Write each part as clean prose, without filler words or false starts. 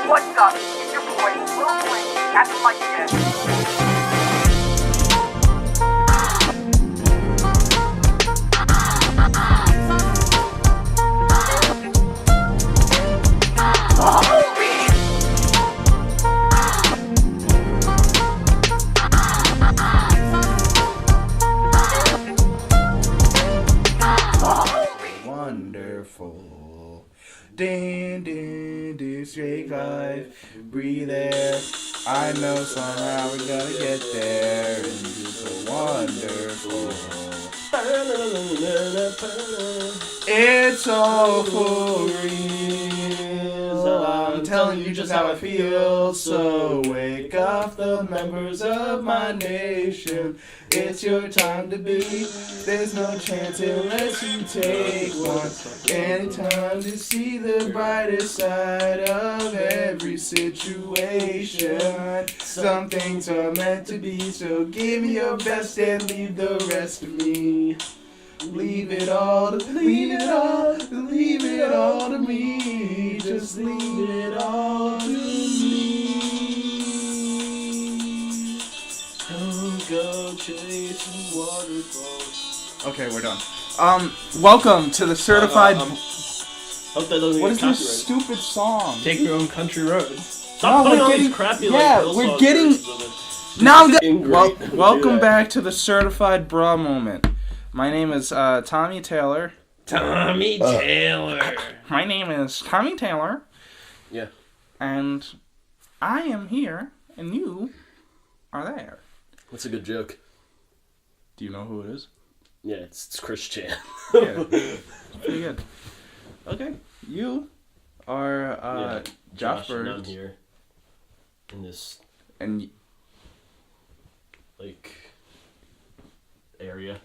What's up? It's your boy, Lil Blink, at the mic again. Wonderful. Din, din, din, straight vibe. Breathe air. I know somehow we're gonna get there. And it's so wonderful. It's all for real. I'm telling you just how I feel. So wake up the members of my nation. It's your time to be. There's no chance unless you take one. Anytime to see the brighter side of every situation. Some things are meant to be, so give me your best and leave the rest to me. Leave it all to leave it all to me. Just leave it all to me. Don't go chasing waterfalls. Okay, we're done. Welcome to the certified. Hope that doesn't what get is copyrighted. this stupid song? Take your own country roads. Stop putting all these crappy we're getting. Now, welcome that. back to the certified bra moment. My name is Tommy Taylor. Tommy Taylor. My name is Tommy Taylor. Yeah. And I am here, and you are there. That's a good joke. Do you know who it is? Yeah, it's Chris Chan. Yeah. Pretty good. Okay. You are Josh and I'm Bird. here in this And area.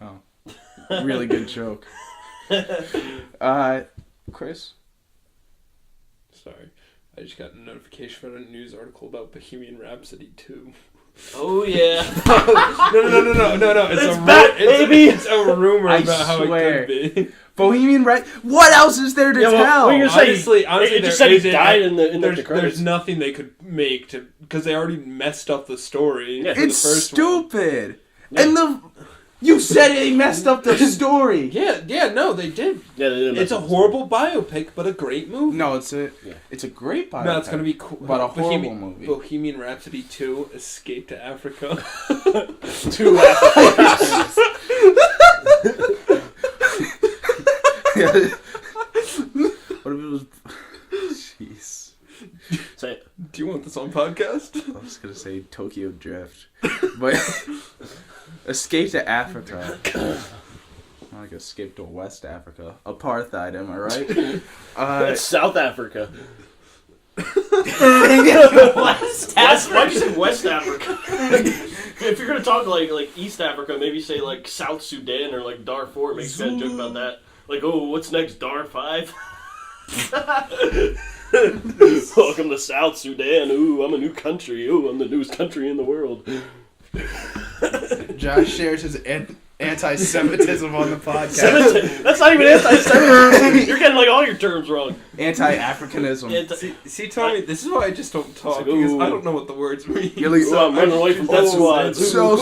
oh, really good joke. Chris? Sorry. I just got a notification from a news article about Bohemian Rhapsody 2. Oh yeah. No. It's back, baby. It's a rumor I about how swear. it could be. Bohemian Rhapsody. What else is there to tell? what you're saying? Honestly, it just said he died in the there's credits. nothing they could make to because they already messed up the story. Yeah. For the It's first stupid. Yeah. And you said they messed up the story. No, they did. Yeah, they did. It's a horrible biopic, but a great movie. No, it's a great biopic. No, it's gonna be cool. But a horrible movie. Bohemian Rhapsody 2: Escape to Africa. Two Africans. What if it was? Jeez. Say it. Do you want this on podcast? I was gonna say Tokyo Drift, but Escape to Africa. Like Escape to West Africa. Apartheid, am I right? That's South Africa. West Africa. Why'd you say West Africa? If you're gonna talk like East Africa, maybe say like South Sudan or like Darfur. Makes a joke about that. Like, oh, what's next? Dar 5. Welcome to South Sudan. Ooh, I'm a new country. Ooh, I'm the newest country in the world. Josh shares his anti-Semitism on the podcast. That's not even anti-Semitism. You're getting like all your terms wrong. Anti-Africanism. See, Tommy, this is why I just don't talk, like, because ooh. I don't know what the words mean. You're like, So I'm running away from that squad. South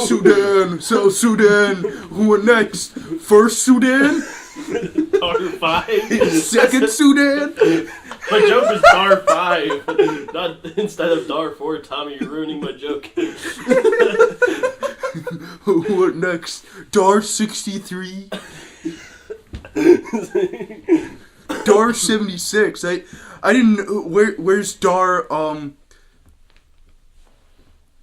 Sudan. Who are next? First Sudan? Dar 5. Second Sudan? My joke was Dar 5. Not instead of Dar 4. Tommy, you're ruining my joke. Who are next? Dar 63? Dar 76. I didn't. Where's Dar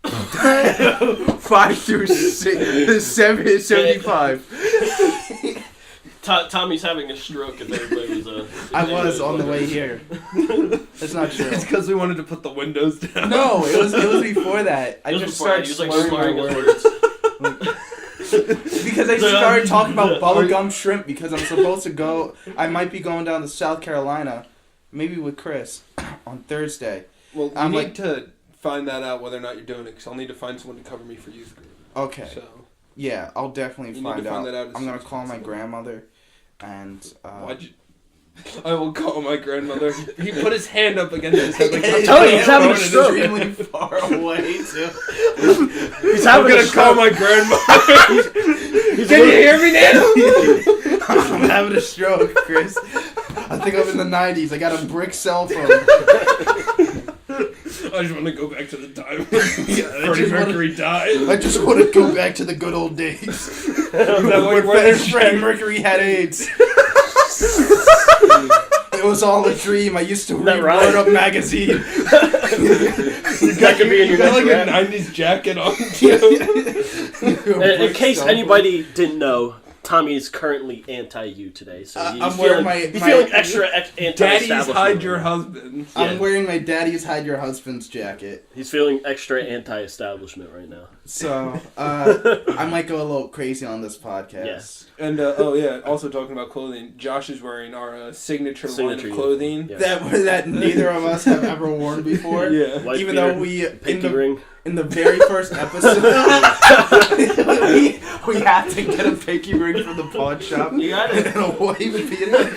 5 through 75? Tommy's having a stroke if everybody was I was on the way here. That's not true. It's because we wanted to put the windows down. No, it was before that. I just started slurring my words. Because I started talking about bubblegum shrimp because I'm supposed to go. I might be going down to South Carolina, maybe with Chris, on Thursday. Well, I'm you need to find that out whether or not you're doing it, because I'll need to find someone to cover me for youth group. Okay. So Yeah, I'll definitely you find need to out. find that out. I'm gonna call my grandmother, and why'd you? I will call my grandmother. He put his hand up against his head. Like, I'm telling you, he's having a Phone is stroke. extremely far away, too. He's I'm having a gonna call stroke. my grandmother. He's Can you hear me now? I'm having a stroke, Chris. I think I'm in the 90s. I got a brick cell phone. I just want to go back to the time I Freddie just wanna- Mercury died. I just want to go back to the good old days. Where Freddie Mercury had AIDS. It was all a dream. I used to That read right? Word Up magazine. That could be in You your got next like rap. a 90s jacket on, too. In case anybody didn't know, Tommy is currently anti-you today, so he's I'm feeling, wearing he's my- feeling extra anti-establishment. Daddy's hide right your now. husband. Yeah. I'm wearing my Daddy's Hide Your Husband's jacket. He's feeling extra anti-establishment right now. So, I might go a little crazy on this podcast. Yes. And, also talking about clothing, Josh is wearing our signature line Signature of clothing. Yeah. That neither of us have ever worn before. Yeah. White Even beater, though we pinky ring. in the very first episode we had to get a pinky ring from the pawn shop. You got it. And a white beater.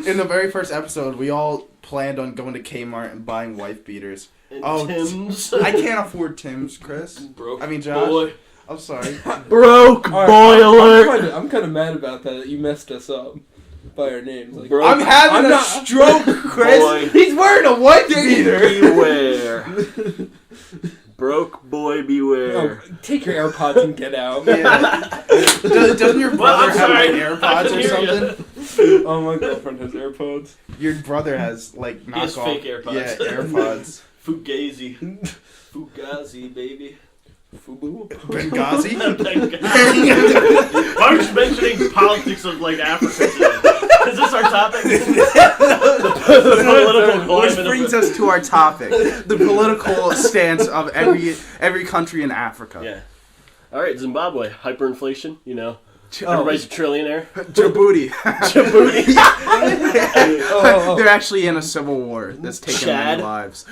In the very first episode, we all planned on going to Kmart and buying wife beaters. And Oh, Tim's. I can't afford Tim's, Chris. Broke I mean, Josh. boy. I'm sorry. Broke All right, boy alert. I'm kind of mad about that you messed us up by our names. Like, Bro. I'm having I'm a not- stroke, Chris. Boy. He's wearing a wife beater. Beware. Broke boy beware. oh, take your AirPods and get out. Yeah. Doesn't your Well, brother I'm have like sorry. I AirPods can or hear ya. something? Oh, my girlfriend has AirPods. Your brother has like He has knockoff. fake AirPods. Yeah, AirPods. Fugazi. Fugazi, baby. Fubu. Benghazi. Why are you mentioning politics of like Africa today? Is this our topic? the political Which climate brings of us to our topic: the political stance of every country in Africa. Yeah. All right, Zimbabwe, hyperinflation. You know, Oh. everybody's a trillionaire. Djibouti. Djibouti. They're actually in a civil war that's taken Chad. many lives.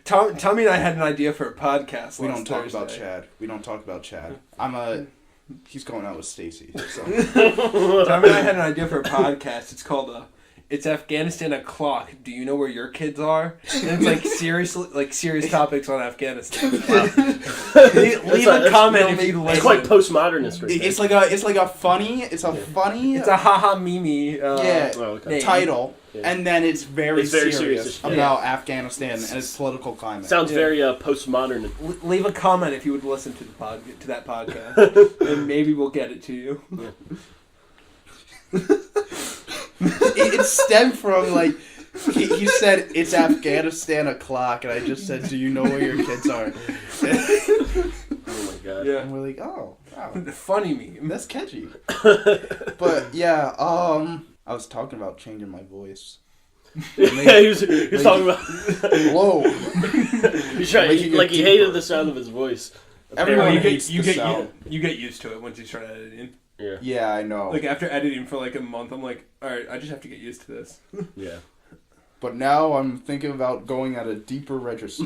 Tommy and I had an idea for a podcast. We last don't talk about Thursday. Chad. We don't talk about Chad. He's going out with Stacy. So. Tommy and I had an idea for a podcast. It's called "It's Afghanistan O'Clock." Do you know where your kids are? And it's like serious topics on Afghanistan. Leave a comment if you It's listen. quite postmodernist. Right It's like a funny. It's a haha mimi. yeah Oh, okay. name. title, Yeah. and then it's very It's very serious serious, yeah. about Afghanistan and its political climate. Sounds Yeah. very postmodern. Leave a comment if you would listen to to that podcast, and maybe we'll get it to you. It stemmed from like he said it's Afghanistan o'clock, and I just said, "Do you know where your kids are?" Oh my god. Yeah, And we're like, "Oh, wow, funny meme. that's catchy." But yeah, I was talking about changing my voice. Yeah, he was talking about. Hello. He's trying. Making it Like he deeper. hated the sound of his voice. Everyone you hates get the sound. you get used to it once you start editing. Yeah. Yeah, I know. Like after editing for like a month, I'm like, all right, I just have to get used to this. Yeah. But now I'm thinking about going at a deeper register.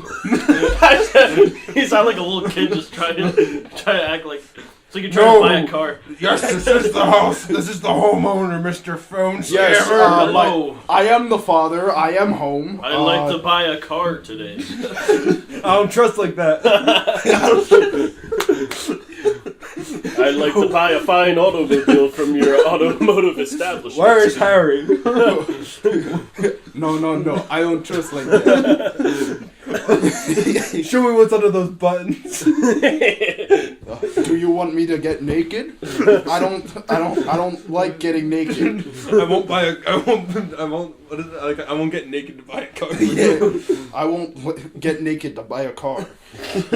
He sound like a little kid just trying to act like it's like you're trying to buy a car. Yes, this is the house. This is the homeowner, Mr. Phone Yes, Scammer. Hello. I am the father. I am home. I'd like to buy a car today. I don't trust like that. I'd like to buy a fine automobile from your automotive establishment. Where is Harry? No. I don't trust like that. Show me what's under those buttons. Do you want me to get naked? I don't like getting naked. I won't get naked to buy a car. Yeah, I won't get naked to buy a car. But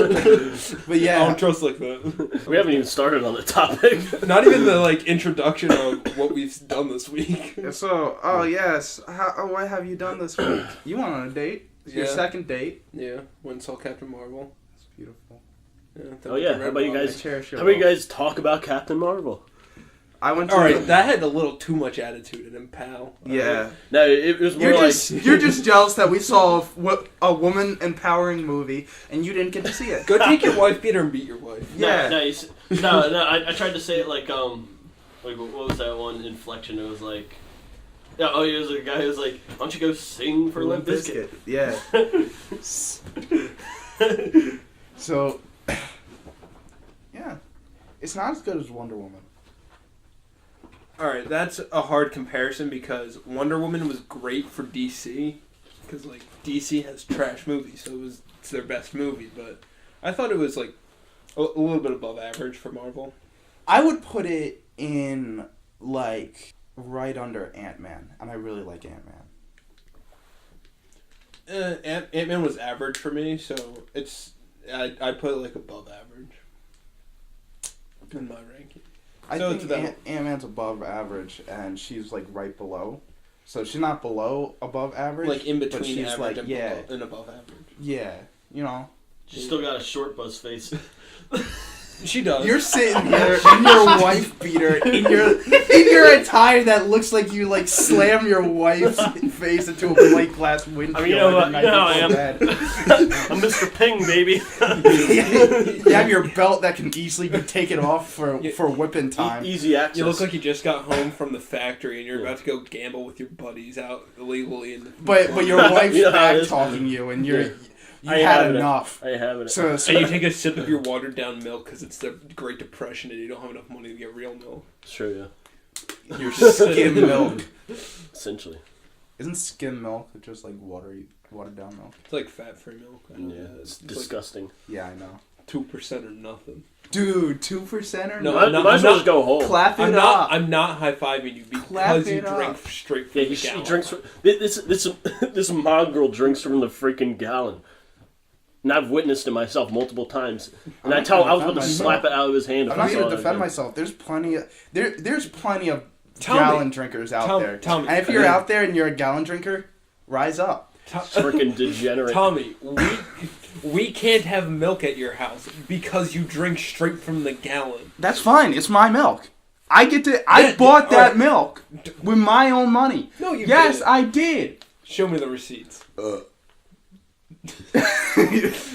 I yeah, don't trust like that. We haven't even started on the topic. Not even the introduction of what we've done this week. so yes, what have you done this week? You went on a date. It's your Yeah. second date. Yeah, went and saw Captain Marvel. It's beautiful. Yeah, Oh yeah, how about you I guys? cherish it How about you all. guys talk about Captain Marvel? I went to. All right, that had a little too much attitude in him, pal. Yeah. No, it was more You're just jealous that we saw a woman empowering movie and you didn't get to see it. Go take your wife beater and beat your wife. No, Yeah. no, I tried to say it like Like, what was that one inflection? It was like, yeah, oh, it was a guy who was like, why don't you go sing for Limp Bizkit? Yeah. So, yeah, it's not as good as Wonder Woman. Alright, that's a hard comparison because Wonder Woman was great for DC. Because, like, DC has trash movies, so it's their best movie. But I thought it was, like, a little bit above average for Marvel. I would put it in, like, right under Ant-Man, and I really like Ant-Man. Ant-Man was average for me, so I'd put it, like, above average in my ranking. I So think Ant-Man's above average, and she's, like, right below. So she's not below above average. Like, in between but she's average like, and, yeah, below, and above average. yeah, you know. She's still got a short bus face. She does. You're sitting here in your wife beater, in your attire that looks like you like slam your wife's face into a plate glass windshield. I mean, you know what? the You know night how I before am. bed. I'm Mr. Ping, baby. You have your belt that can easily be taken off for whipping time. Easy access. You look like you just got home from the factory and you're about to go gamble with your buddies out illegally. But your wife's You know how it back is. talking you, and you I had have it. enough. I have it. So And you take a sip of your watered down milk because it's the Great Depression and you don't have enough money to get real milk. It's true, yeah. your skim milk. Essentially. Isn't skim milk just like watered down milk? It's like fat-free milk. I know Yeah, that. it's disgusting. Yeah, I know. 2% or nothing. Dude, 2% or No, no? Might as well just go home. Clap it I'm up. not high-fiving you Clap because you it drink up. straight from Yeah, the he gallon. drinks from... This mod girl drinks from the freaking gallon. And I've witnessed it myself multiple times. And I was about to slap it out of his hand if I'm not I saw going to it defend again. myself. There's plenty of Tell me. gallon drinkers out there. Tell me. And if you're out there and you're a gallon drinker, rise up. Freaking degenerate. Tommy, we can't have milk at your house because you drink straight from the gallon. That's fine. It's my milk. I bought that milk with my own money. No, you Yes, didn't. I did. Show me the receipts.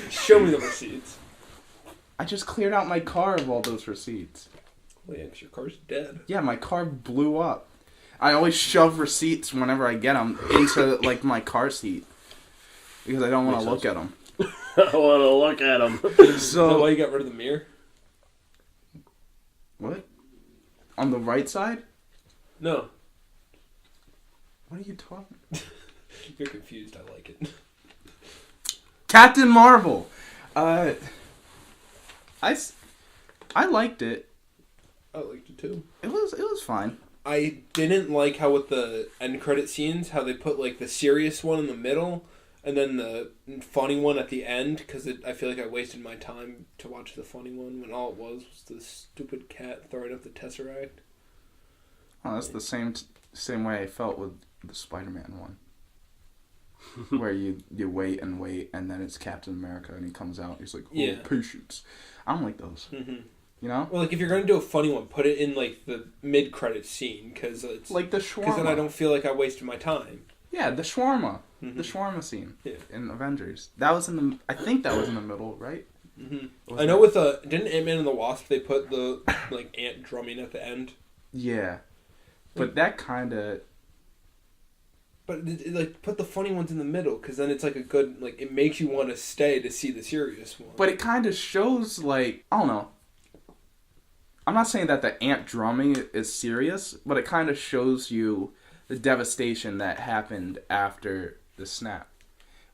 Show me the receipts. I just cleared out my car of all those receipts. Well, yeah, 'cause your car's dead. Yeah, my car blew up. I always shove receipts whenever I get them into like my car seat because I don't want to look at them. I want to look at him. Is that why you got rid of the mirror? What? On the right side? No. What are you talking? You're confused. I like it. Captain Marvel. I liked it. I liked it too. It was fine. I didn't like how with the end credit scenes, how they put like the serious one in the middle and then the funny one at the end, because I feel like I wasted my time to watch the funny one when all it was the stupid cat throwing up the Tesseract. Oh, that's the same way I felt with the Spider-Man one. Where you wait and wait, and then it's Captain America, and he comes out. He's like, "Oh, Yeah. patience." I don't like those. Mm-hmm. You know, Well, like if you're going to do a funny one, put it in like the mid-credit scene, because it's like the shawarma. because then I don't feel like I wasted my time. Yeah, the shawarma, Mhm. the shawarma scene Yeah. in Avengers. That was in the. I think that was in the middle, right? Mm-hmm. I know with didn't Ant-Man and the Wasp they put the like ant drumming at the end, Yeah, but that kind of. but like put the funny ones in the middle, because then it's like a good like it makes you want to stay to see the serious one. But it kind of shows like I don't know. I'm not saying that the ant drumming is serious, but it kind of shows you the devastation that happened after the snap,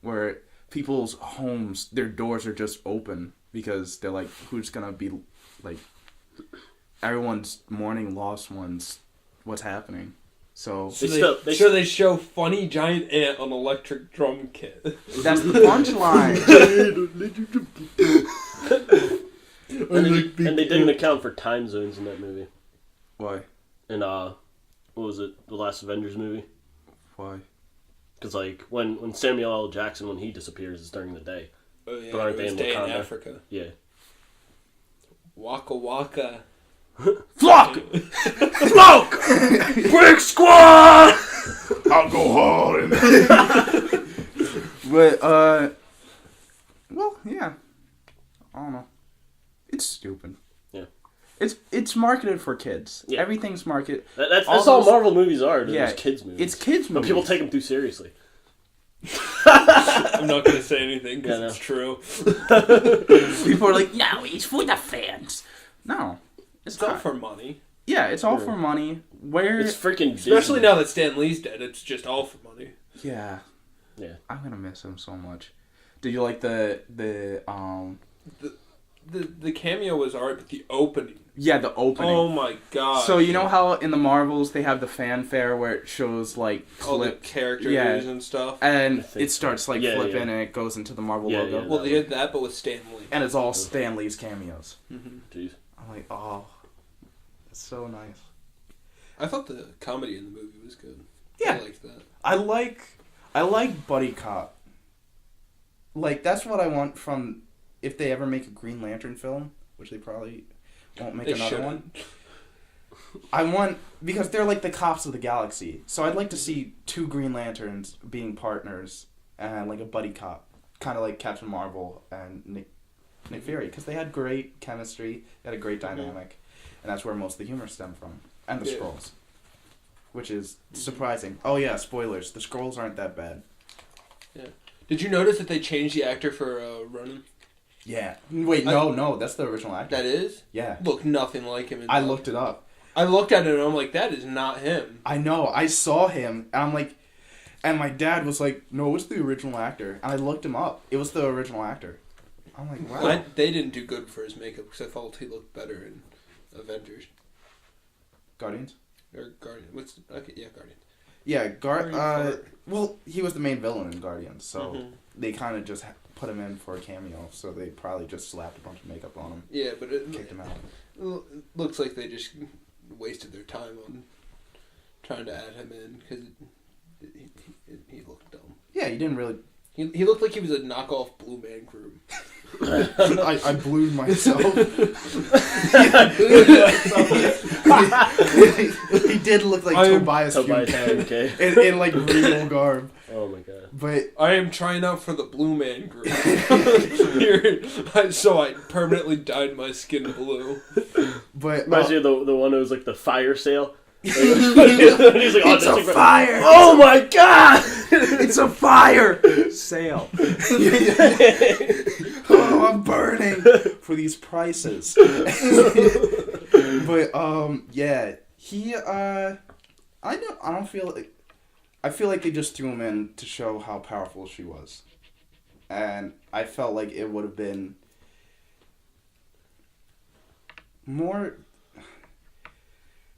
where people's homes, their doors are just open because they're like, who's gonna be like, everyone's mourning lost ones. What's happening? So they show funny giant ant on electric drum kit. that's the punchline. And they didn't account for time zones in that movie. Why? And what was it? The last Avengers movie? Why? Because like when Samuel L. Jackson, when he disappears, it's during the day. Oh yeah, But aren't they it was in day in Wakanda? Africa. Yeah. Waka waka. Flock! Smoke! Brick Squad! I'll go hard. But, well, yeah. I don't know. It's stupid. Yeah. It's marketed for kids. Yeah. Everything's marketed. That's all Marvel movies are. Yeah, Just kids movies. It's kids But movies. people take them too seriously. I'm not gonna say anything because Yeah, no. it's true. People are like, no, it's for the fans. No, It's all for money. Yeah, it's all for money. Where It's freaking Especially Disney. now that Stan Lee's dead, it's just all for money. Yeah. Yeah. I'm gonna miss him so much. Did you like the The cameo was alright, but the opening. Yeah, the opening. Oh my god. So you know how in the Marvels they have the fanfare where it shows like all the clip character yeah. news and stuff. and think it starts like Yeah, flipping yeah. and it goes into the Marvel Yeah, logo. yeah. Well, they did that, but with Stan Lee. And it's all Stan Lee's cameos. Jeez. I'm like, oh, that's so nice. I thought the comedy in the movie was good. Yeah. I liked that. I like buddy cop. Like that's what I want from if they ever make a Green Lantern film, which they probably won't make They another shouldn't. one. I want because they're like the cops of the galaxy. So I'd like to see two Green Lanterns being partners and like a buddy cop, kind of like Captain Marvel and Nick Fury, because they had great chemistry, they had a great dynamic, and that's where most of the humor stemmed from, and the Yeah. Skrulls, which is surprising. Oh yeah, spoilers: the Skrulls aren't that bad. Yeah. Did you notice that they changed the actor for Ronan? Yeah. Wait, no, that's the original actor. That is? Yeah. Looked nothing like him. I looked it up. I looked at it and I'm like, that is not him. I know. I saw him, and I'm like, and my dad was like, "No, it's the original actor." And I looked him up. It was the original actor. I'm like, wow. They didn't do good for his makeup because I thought he looked better in Avengers Guardians. or Guardians. Guardians. Yeah, well, he was the main villain in Guardians, so Mhm. they kind of just put him in for a cameo. So they probably just slapped a bunch of makeup on him, Yeah, but it kicked him out. looks like they just wasted their time on trying to add him in because he looked dumb. Yeah, he didn't really. He looked like he was a knockoff Blue Man Group. I blew myself. He did look like Tobias Tobias Funke okay. in like real garb, Oh my god. but I am trying out for the Blue Man Group. So I permanently dyed my skin blue. Reminds me of the one that was like the fire sale. He's like, It's a for- fire! Oh my god! It's a fire sale. Oh, I'm burning for these prices. But yeah, I feel like they just threw him in to show how powerful she was, and I felt like it would have been more.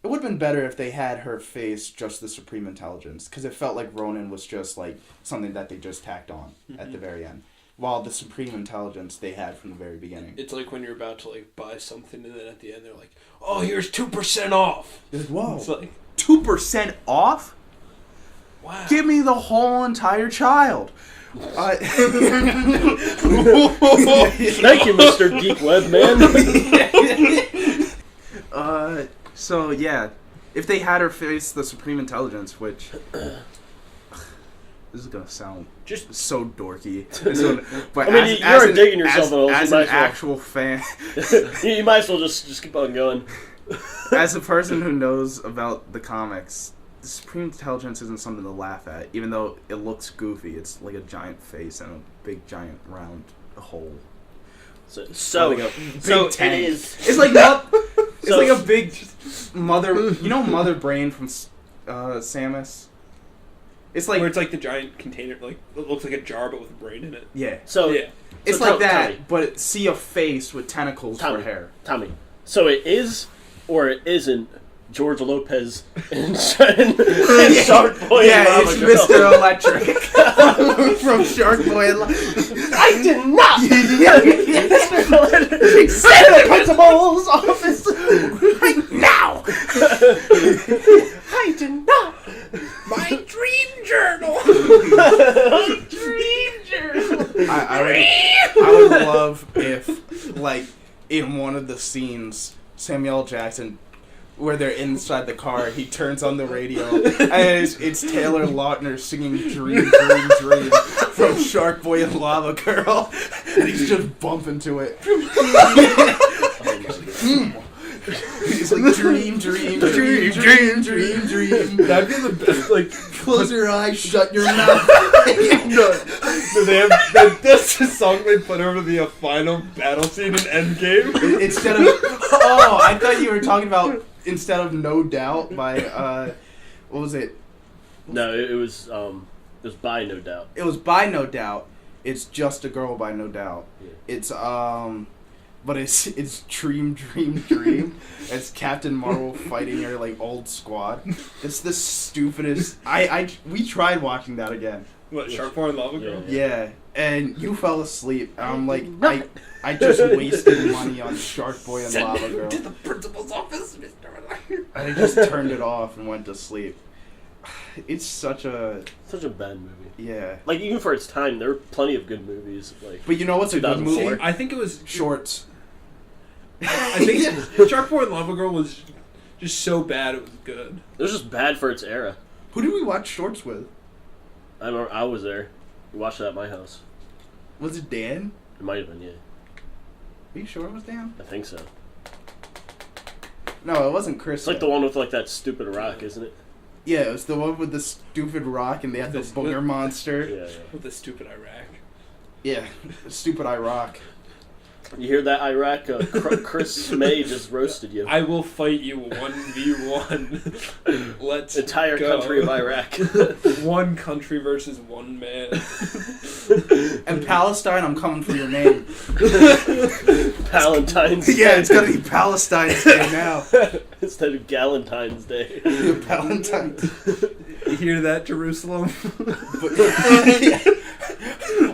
It would have been better if they had her face just the Supreme Intelligence, because it felt like Ronan was just like something that they just tacked on at the very end, while the Supreme Intelligence they had from the very beginning. It's like when you're about to like buy something and then at the end they're like, "Oh, here's 2% off." You're like, whoa, It's like, 2% off? wow. Give me the whole entire child. Thank you, Mr. Geek Web Man. So yeah, if they had her face the Supreme Intelligence, which this is gonna sound just so dorky, but I mean, you are digging yourself a little, as so you an might as well. actual fan, You might as well just keep on going. as a person who knows about the comics, the Supreme Intelligence isn't something to laugh at, even though it looks goofy. It's like a giant face and a big giant round hole. So Like a big it tank. is. It's like that. It's So- like a big mother brain from Samus. It's like Where it's like the giant container, like it looks like a jar but with a brain in it. yeah. So Yeah. It's so like tell- that, tell me. but see a face with tentacles for hair. Tommy. So it is or it isn't George Lopez and Sharkboy Yeah, and it's Lavav Girl. Mr. Electric from Sharkboy and Lavav. I did not. Say the principal's office right now. I did not. My dream journal. My dream journal. I would love if, like, in one of the scenes, Samuel L. Jackson, where they're inside the car, he turns on the radio, and it's Taylor Lautner singing Dream, Dream, Dream from Sharkboy and Lava Girl, and he's just bumping to it. He's like, dream, dream, dream, dream, dream, dream. That'd be the best. Like, Close your eyes, shut your mouth. no, they have that's the song they put over the final battle scene in Endgame. Instead of oh, I thought you were talking about instead of No Doubt by what was it? No, it was by No Doubt. It was by No Doubt. It's Just a Girl by No Doubt. Yeah. It's but it's Dream Dream Dream. It's Captain Marvel fighting her like old squad. It's the stupidest. We tried watching that again. What, Sharkboy and Lavav Girl? Yeah, and you fell asleep. And I'm like, I just wasted money on Sharkboy and Lava Girl. To the principal's office, Mr. I just turned it off and went to sleep. It's such a bad movie. yeah. Like even for its time, there were plenty of good movies. Like, But you know what's a good 2004? movie? I think it was Shorts. I think Sharkboy and Lava Girl was just so bad it was good. it was just bad for its era. Who did we watch Shorts with? I remember I was there. We watched it at my house. Was it Dan? It might have been, yeah. Are you sure it was Dan? I think so. No, it wasn't Chris. It's like the one with like that stupid rock, isn't it? Yeah, it was the one with the stupid rock and they had the This- booger monster. Yeah. With the stupid Iraq. Yeah, stupid Iraq. You hear that, Iraq? Chris May just roasted you. I will fight you 1v1. Let's Entire go. country of Iraq. One country versus one man. And Palestine, I'm coming for your name. Valentine's Day. Yeah, it's gonna be Palestine's Day now. Instead of Galentine's Day. Valentine's. You hear that, Jerusalem?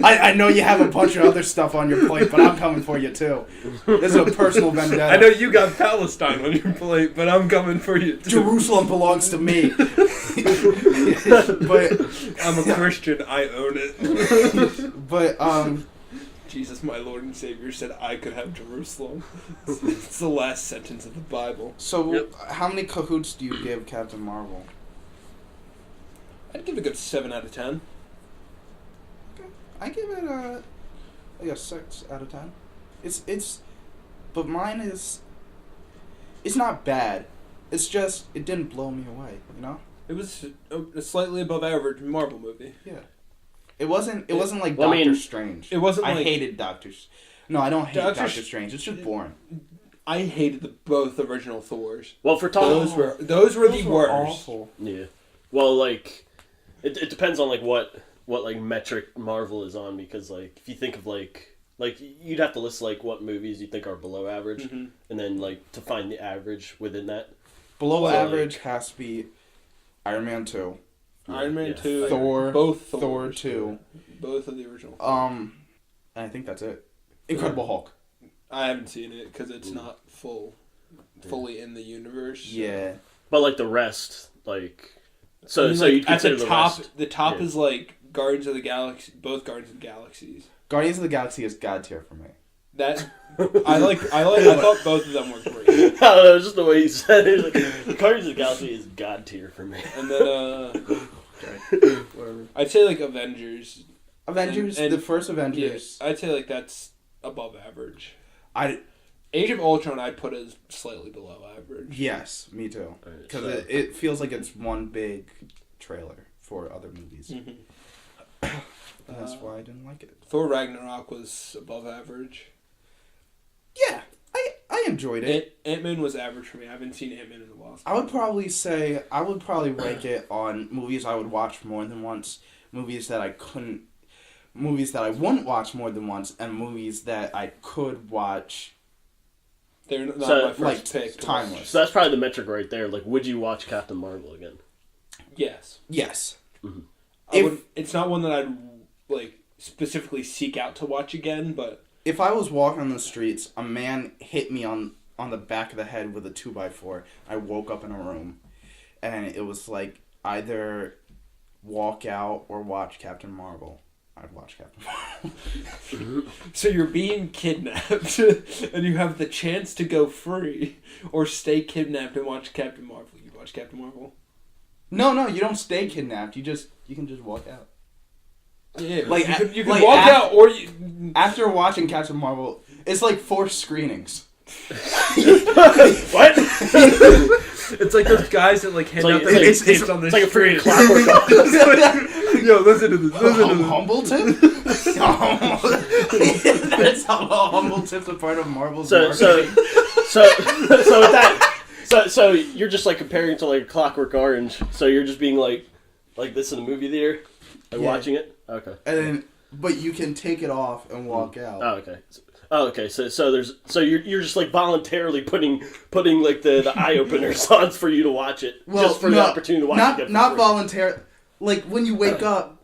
I know you have a bunch of other stuff on your plate, but I'm coming for you too. This is a personal vendetta. I know you got Palestine on your plate, but I'm coming for you too. Jerusalem belongs to me. But I'm a Christian, I own it. but Jesus, my Lord and Savior, said I could have Jerusalem. It's the last sentence of the Bible. so Yep. how many cahoots do you give Captain Marvel? I'd give it a good 7 out of 10. I give it like a 6 out of 10. But mine is. It's not bad. It's just it didn't blow me away. You know. It was a slightly above average Marvel movie. Yeah. It wasn't like Well, I Doctor mean, Strange. It wasn't I like hated No, I don't hate Doctor Doctor Strange. It's just boring. I hated both original Thors. Well, for talking... Those were the worst. Awful. Yeah. Well, like, it depends on, like, what like, metric Marvel is on, because, like, if you think of, like, you'd have to list, like, what movies you think are below average, and then, like, to find the average within that. Below So, average has to be Iron Man 2. Iron Man Yeah. 2. Thor. Both Thor Thors. 2. Both of the original. And I think that's it. Incredible Hulk. I haven't seen it because it's not fully in the universe. So. Yeah. But, like, the rest, like... So, I mean, so like, you'd consider at the the top. rest... The top Yeah. is like Guardians of the Galaxy. Both Guardians of the Galaxies. Guardians of the Galaxy is God tier for me. That I thought both of them were great. I don't know, just the way you said it. Like, Guardians of the Galaxy is God tier for me. And then Whatever. I'd say like Avengers. Avengers, And- the first Avengers. Yeah, I'd say like that's above average. I Age of Ultron I'd put as slightly below average. yes, me too. Alright, Because so- it feels like it's one big trailer for other movies. Mm-hmm. And that's why I didn't like it. Thor Ragnarok was above average. Yeah, I enjoyed it. Ant-Man was average for me. I haven't seen Ant-Man in a while. I would probably rank it on movies I would watch more than once, movies that I wouldn't watch more than once, and movies that I could watch. They're not So, my first like, pick. timeless. So that's probably the metric right there. Like, would you watch Captain Marvel again? Yes. Yes. It's not one that I'd like specifically seek out to watch again, but If I was walking on the streets, a man hit me on the back of the head with a 2x4. I woke up in a room, and it was like either walk out or watch Captain Marvel. I'd watch Captain Marvel. so you're being kidnapped and you have the chance to go free or stay kidnapped and watch Captain Marvel. You watch Captain Marvel? No, you don't stay kidnapped. You can just walk out. Yeah, Like, you could like walk out or you. After watching Captain Marvel, it's like 4 screenings. What? It's like those guys that like hand It's like- out the it's tapes on the It's like a street. freaking clockwork off. Yo, listen to this. Listen to this. Humbleton? That's how Humbleton's a part of Marvel's So marketing. with that, so you're just like comparing to like Clockwork Orange. So you're just being like this in a movie theater, like Yeah. watching it. Okay. And then, but you can take it off and walk out. Oh, okay. So you're just like voluntarily putting like the eye openers on for you to watch it, just for the opportunity to watch it. Again for Not free. voluntarily. Like when you wake up,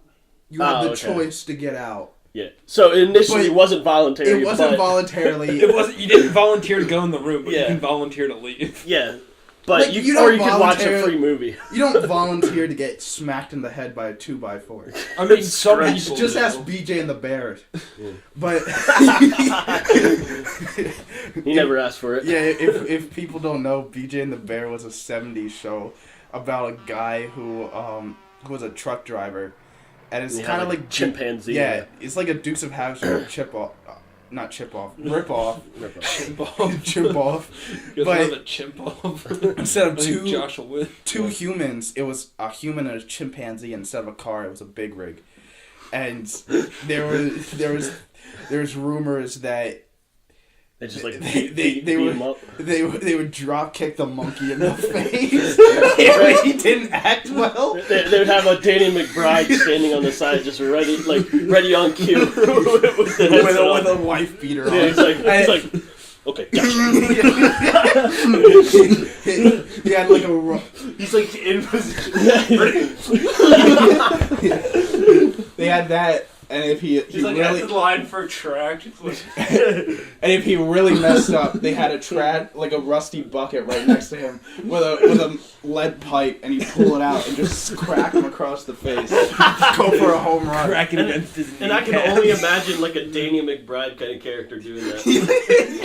you have the okay. choice to get out. Yeah. So initially But it wasn't voluntary. It wasn't but, voluntarily. It wasn't. You didn't volunteer to go in the room, but Yeah. you can volunteer to leave. Yeah. But Like, you you or don't you could watch a voluntarily- free movie. You don't volunteer to get smacked in the head by a 2x4. I mean, It's some strange. people Just do. ask BJ and the Bear. But He never asked for it. yeah, if people don't know, BJ and the Bear was a '70s show about a guy who was a truck driver, and it's He had, kind of like, like chimpanzee. Yeah, it's like a Dukes of Hazzard rip off. Rip off. Chimp off. Chip off. You But- guys love a chimp off. Instead of I think two Josh will win. two humans, it was a human and a chimpanzee. Instead of a car, it was a big rig, and there was rumors that They just like They- beat they were- him up. they would drop kick the monkey in the face if he didn't act well. They would have a Danny McBride standing on the side, just ready on cue with the With headset on. a wife beater on. Yeah, he's like, okay, gotcha. He had like a. He's like in position. They had that, and if he He's like really at the line for a track. Just like, and if he really messed up, they had a rusty bucket right next to him with a lead pipe, and he'd pull it out and just crack him across the face. Go for a home run. Cracking against his And I can kneecaps. only imagine like a Danny McBride kind of character doing that.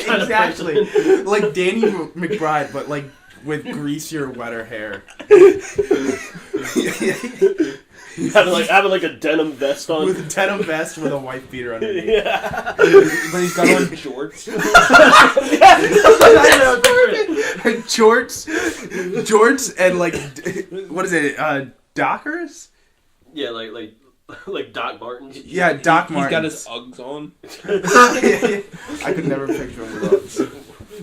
Kind of Exactly, like Danny McBride, but like with greasier, wetter hair. having like a denim vest on. With a denim vest with a wife beater underneath. Yeah. But he's got on jorts. Jorts and like what is it? Dockers? Yeah, like Doc Martens. Yeah, Doc He's Martens. got his Uggs on. I could never picture him with Uggs.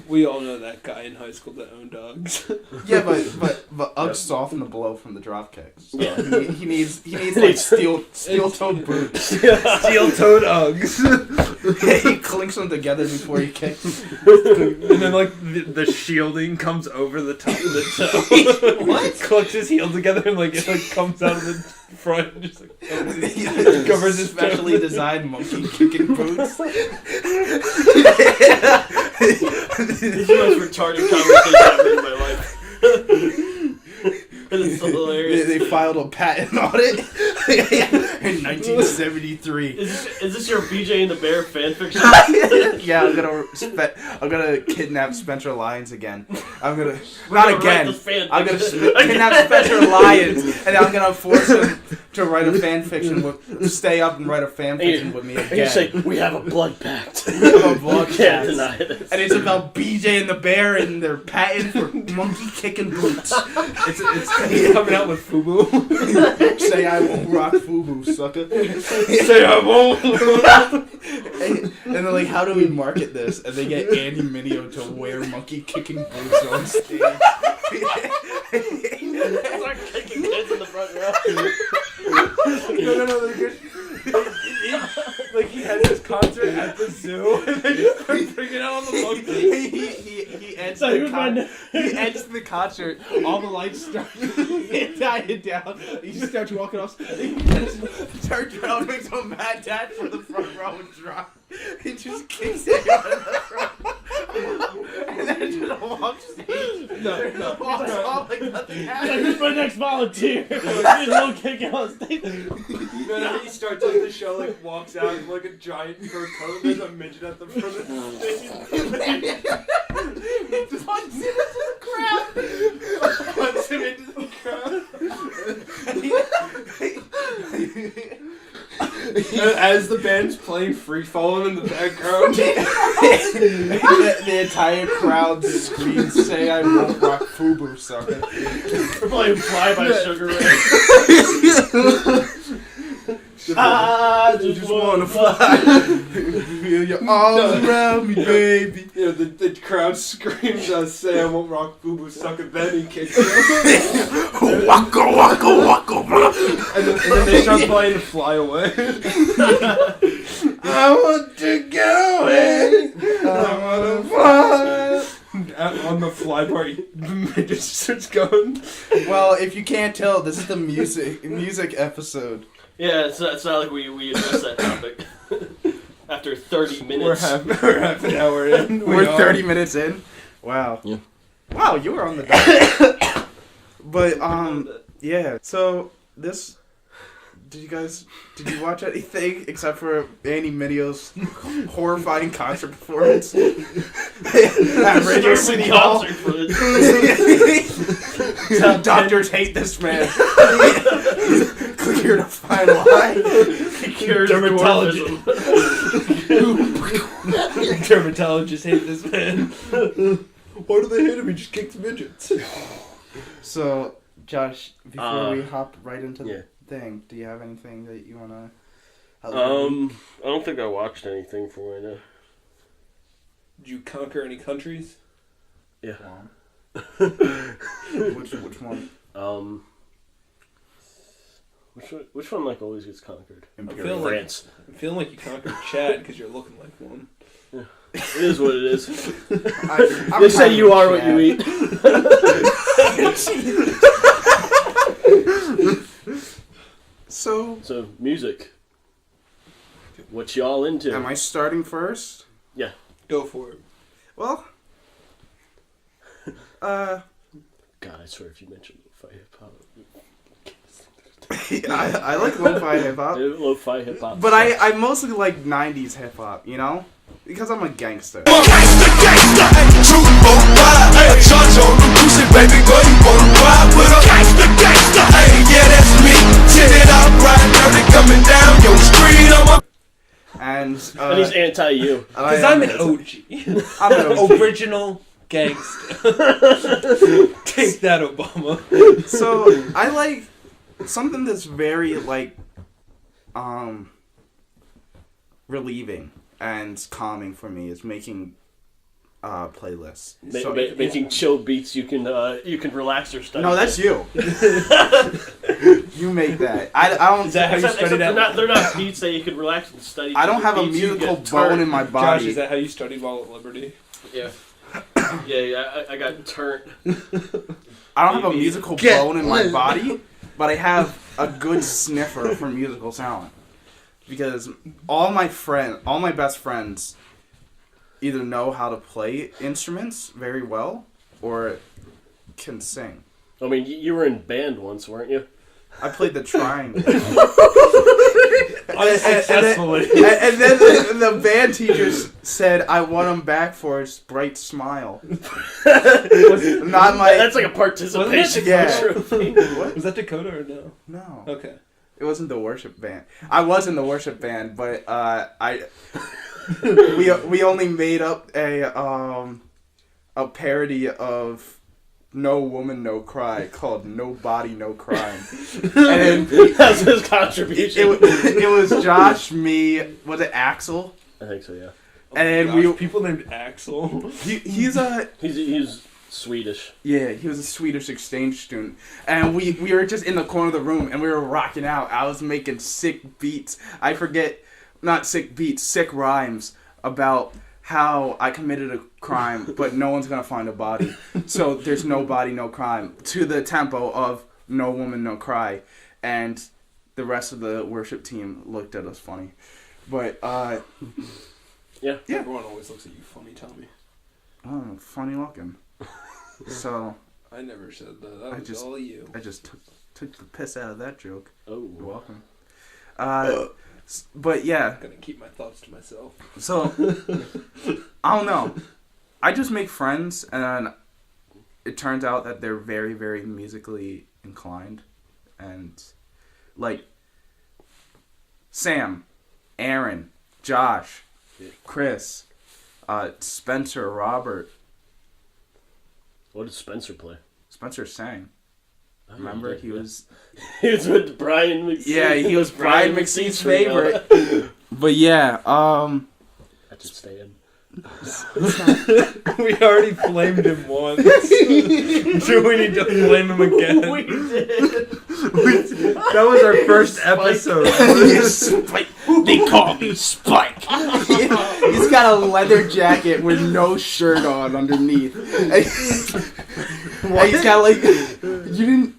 We all know that guy in high school that owned Uggs. Yeah, but Uggs soften the blow from the drop kicks. So Yeah. he needs like steel-toed boots. Steel-toed Uggs. He clinks them together before he kicks. And then like the shielding comes over the top of the toe. What? Clicks his heel together and like it like comes out of the front and just like covers his specially toes. designed monkey kicking boots. This is the most retarded conversation I've heard in my life. It's so hilarious. They filed a patent on it in 1973. Is this your BJ and the Bear fanfiction? Yeah, I'm gonna kidnap Spencer Lyons again. I'm gonna We're not gonna write again. this fanfiction. I'm gonna kidnap Spencer Lyons, and I'm gonna force him to write a fan fiction stay up and write a fan fiction with me And you again. say, we have a blood pact. We have a blood You can't pact. deny this. And it's about BJ and the Bear and their patent for monkey kicking boots. He's coming out with FUBU. Say I won't rock FUBU, sucker. Say I won't. And they're like, how do we market this? And they get Andy Mineo to wear monkey kicking boots on stage. Start kicking kids in the front row. No, they're good. Like he has his concert at the zoo and they just start bringing out on the monkey. He ends So the who's my he ends the concert. All the lights start dying down. He just starts walking off. He turns around, makes a mad dash for the front row and drop. He just kicks it out of the front. And then just walks stage. No. Walks off like nothing happened. Who's my next volunteer? He's a little kick out on stage. Then he starts like the show, like walks out in like a giant fur coat. There's a midget at the front of the stage. He punches him into the crowd. Punches him into the crowd. As the band's playing Free Falling in the background. the entire crowd screams, "Say I won't rock FUBU, sucker." We're playing Fly by Sugar Ray. I just wanna fly. Feel your arms around me, baby. You know, the crowd screams, "Say I won't rock FUBU, sucker." Then he kicks it. Waka waka waka. And then they start playing Fly Away. I want to get away. I wanna fly. On the fly party, it just starts going. Well, if you can't tell, this is the music episode. Yeah, it's not like we addressed that topic. After 30 minutes. We're half an hour in. We're 30 minutes in. Wow. Yeah. Wow, you were on the dot. But yeah. So this. Did you watch anything except for Andy Mineo's horrifying concert performance at Radio City Hall? Doctors hate this man. Clear to find why. Cures Dermatology. dwarfism. Dermatologists hate this man. Why do they hate him? He just kicks midgets. So, Josh, before we hop right into yeah. the thing, do you have anything that you want to... I don't think I watched anything for right now. Did you conquer any countries? Yeah. Which one? Which one like always gets conquered? Imperial. France. I'm feeling like you conquered Chad because you're looking like one. It is what it is. I'm They say kind you of are what you eat. So, music. What y'all into? am I starting first? Yeah. Go for it. Well, God, I swear if you mention lo-fi hip-hop. I like lo-fi hip-hop. Lo-fi hip-hop. But I mostly like 90s hip-hop, you know? Because I'm a gangster. And he's anti-you. Because I'm an OG. I'm an OG. Original gangster. Take that, Obama. So, I like something that's very, like, relieving and calming for me is making playlists. Making chill beats you can relax or study. No, that's you. You make that. I don't. Is that how you studied that? They're not beats that you can relax and study. I don't have a Beats you musical get bone turned. in my Josh, body. is that how you studied while at Liberty? Yeah. I got turned. I don't have a musical bone in my body, but I have a good sniffer for musical talent. Because all my best friends either know how to play instruments very well or can sing. I mean, you were in band once, weren't you? I played the triangle. Unsuccessfully. And then the band teachers said, "I want him back for his bright smile." Not my. That's like a participation trophy. What? Was that Dakota or no? No. Okay. It wasn't the worship band. I was in the worship band, but we only made up a parody of No Woman No Cry called No Body No Crime. And That's his contribution. it was Josh, me, was it Axel? I think so, yeah. And Gosh, people named Axel. he's Swedish. Yeah, he was a Swedish exchange student. And we were just in the corner of the room and we were rocking out. I was making sick beats. I forget, not sick beats, sick rhymes about how I committed a crime, but no one's gonna find a body. So there's no body, no crime. To the tempo of No Woman, No Cry. And the rest of the worship team looked at us funny. But, Yeah. Everyone always looks at you funny, Tommy. oh, funny looking. So I never said that. That was all you. I just took the piss out of that joke. Oh. You're welcome. But yeah, I'm gonna keep my thoughts to myself. so I don't know. I just make friends, and it turns out that they're very, very musically inclined, and like Sam, Aaron, Josh, Chris, Spencer, Robert. What did Spencer play? Spencer sang. Remember, he was... He was with Brian McSee. Yeah, he was Brian McSee's favorite. But yeah, I just stay in. We already flamed him once. Do we need to flame him again? We did. That was our first episode. Spike. They call me Spike. He's got a leather jacket with no shirt on underneath. And he's got like... You didn't...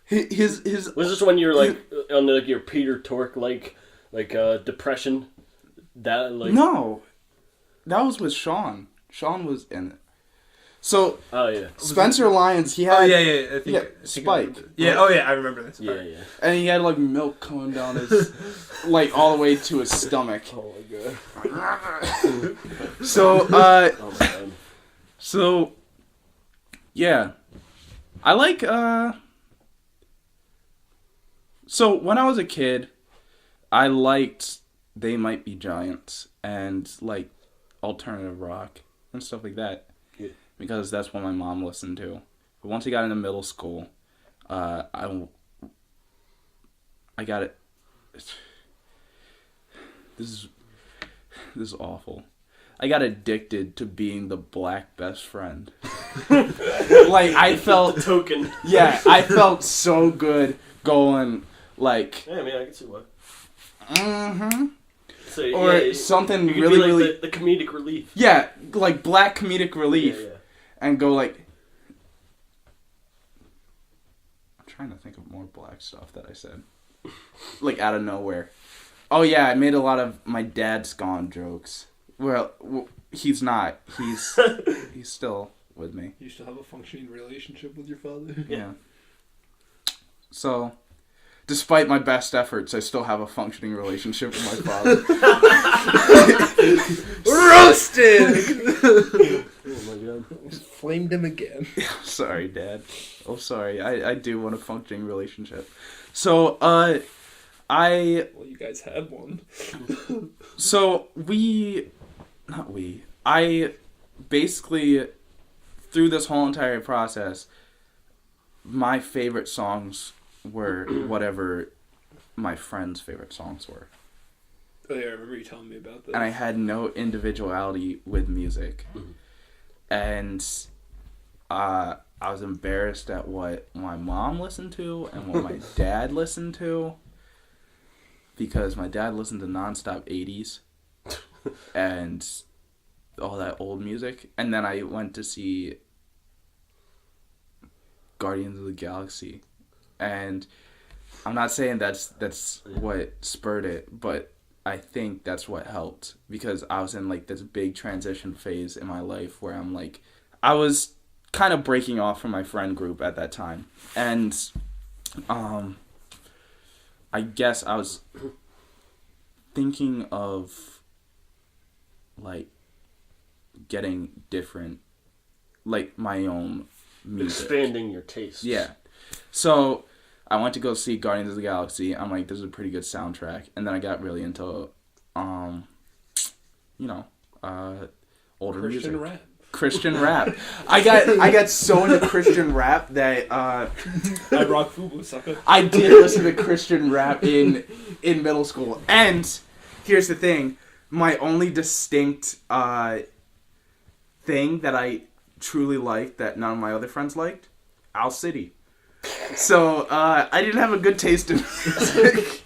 His Was this when you were like on like your Peter Tork like depression? That like No. That was with Sean. Sean was in it. So, oh yeah, Spencer Lyons, he had... Oh, yeah. I think Spike. Yeah, oh, yeah, I remember this part. yeah. And he had, like, milk coming down his... like, all the way to his stomach. Oh my god. So, Oh my god. So, yeah. I like, So, when I was a kid, I liked They Might Be Giants and, like, alternative rock and stuff like that. Yeah. Because that's what my mom listened to. But once I got into middle school, I got it. This is awful. I got addicted to being the black best friend. Like, I felt... Token. Yeah, I felt so good going, like... Yeah, I mean, I can see why. Mm-hmm. So, Or yeah, something you could really, be like really... the comedic relief. Yeah, like black comedic relief. Yeah. And go like... I'm trying to think of more black stuff that I said. Like, out of nowhere. Oh, yeah, I made a lot of my dad's gone jokes. Well, he's not. He's still with me. You still have a functioning relationship with your father? Yeah. So, despite my best efforts, I still have a functioning relationship with my father. Roasted! Oh my god. Flamed him again. Sorry, Dad. Oh, sorry. I do want a functioning relationship. So, Well, you guys had one. So, I basically, through this whole entire process, my favorite songs were whatever my friends' favorite songs were. Oh, yeah, I remember you telling me about that. And I had no individuality with music. Mm-hmm. And I was embarrassed at what my mom listened to and what my dad listened to. Because my dad listened to nonstop 80s and all that old music. And then I went to see Guardians of the Galaxy. And I'm not saying that's what spurred it, but I think that's what helped. Because I was in like this big transition phase in my life where I'm like, I was kind of breaking off from my friend group at that time. And I guess I was thinking of, like, getting different, like, my own music. Expanding your tastes. Yeah. So, I went to go see Guardians of the Galaxy. I'm like, this is a pretty good soundtrack. And then I got really into, older Christian music. rap. Christian rap. I got so into Christian rap that I rock FUBU, sucker. I did listen to Christian rap in middle school. And here's the thing, my only distinct thing that I truly liked that none of my other friends liked, Owl City. So I didn't have a good taste in music.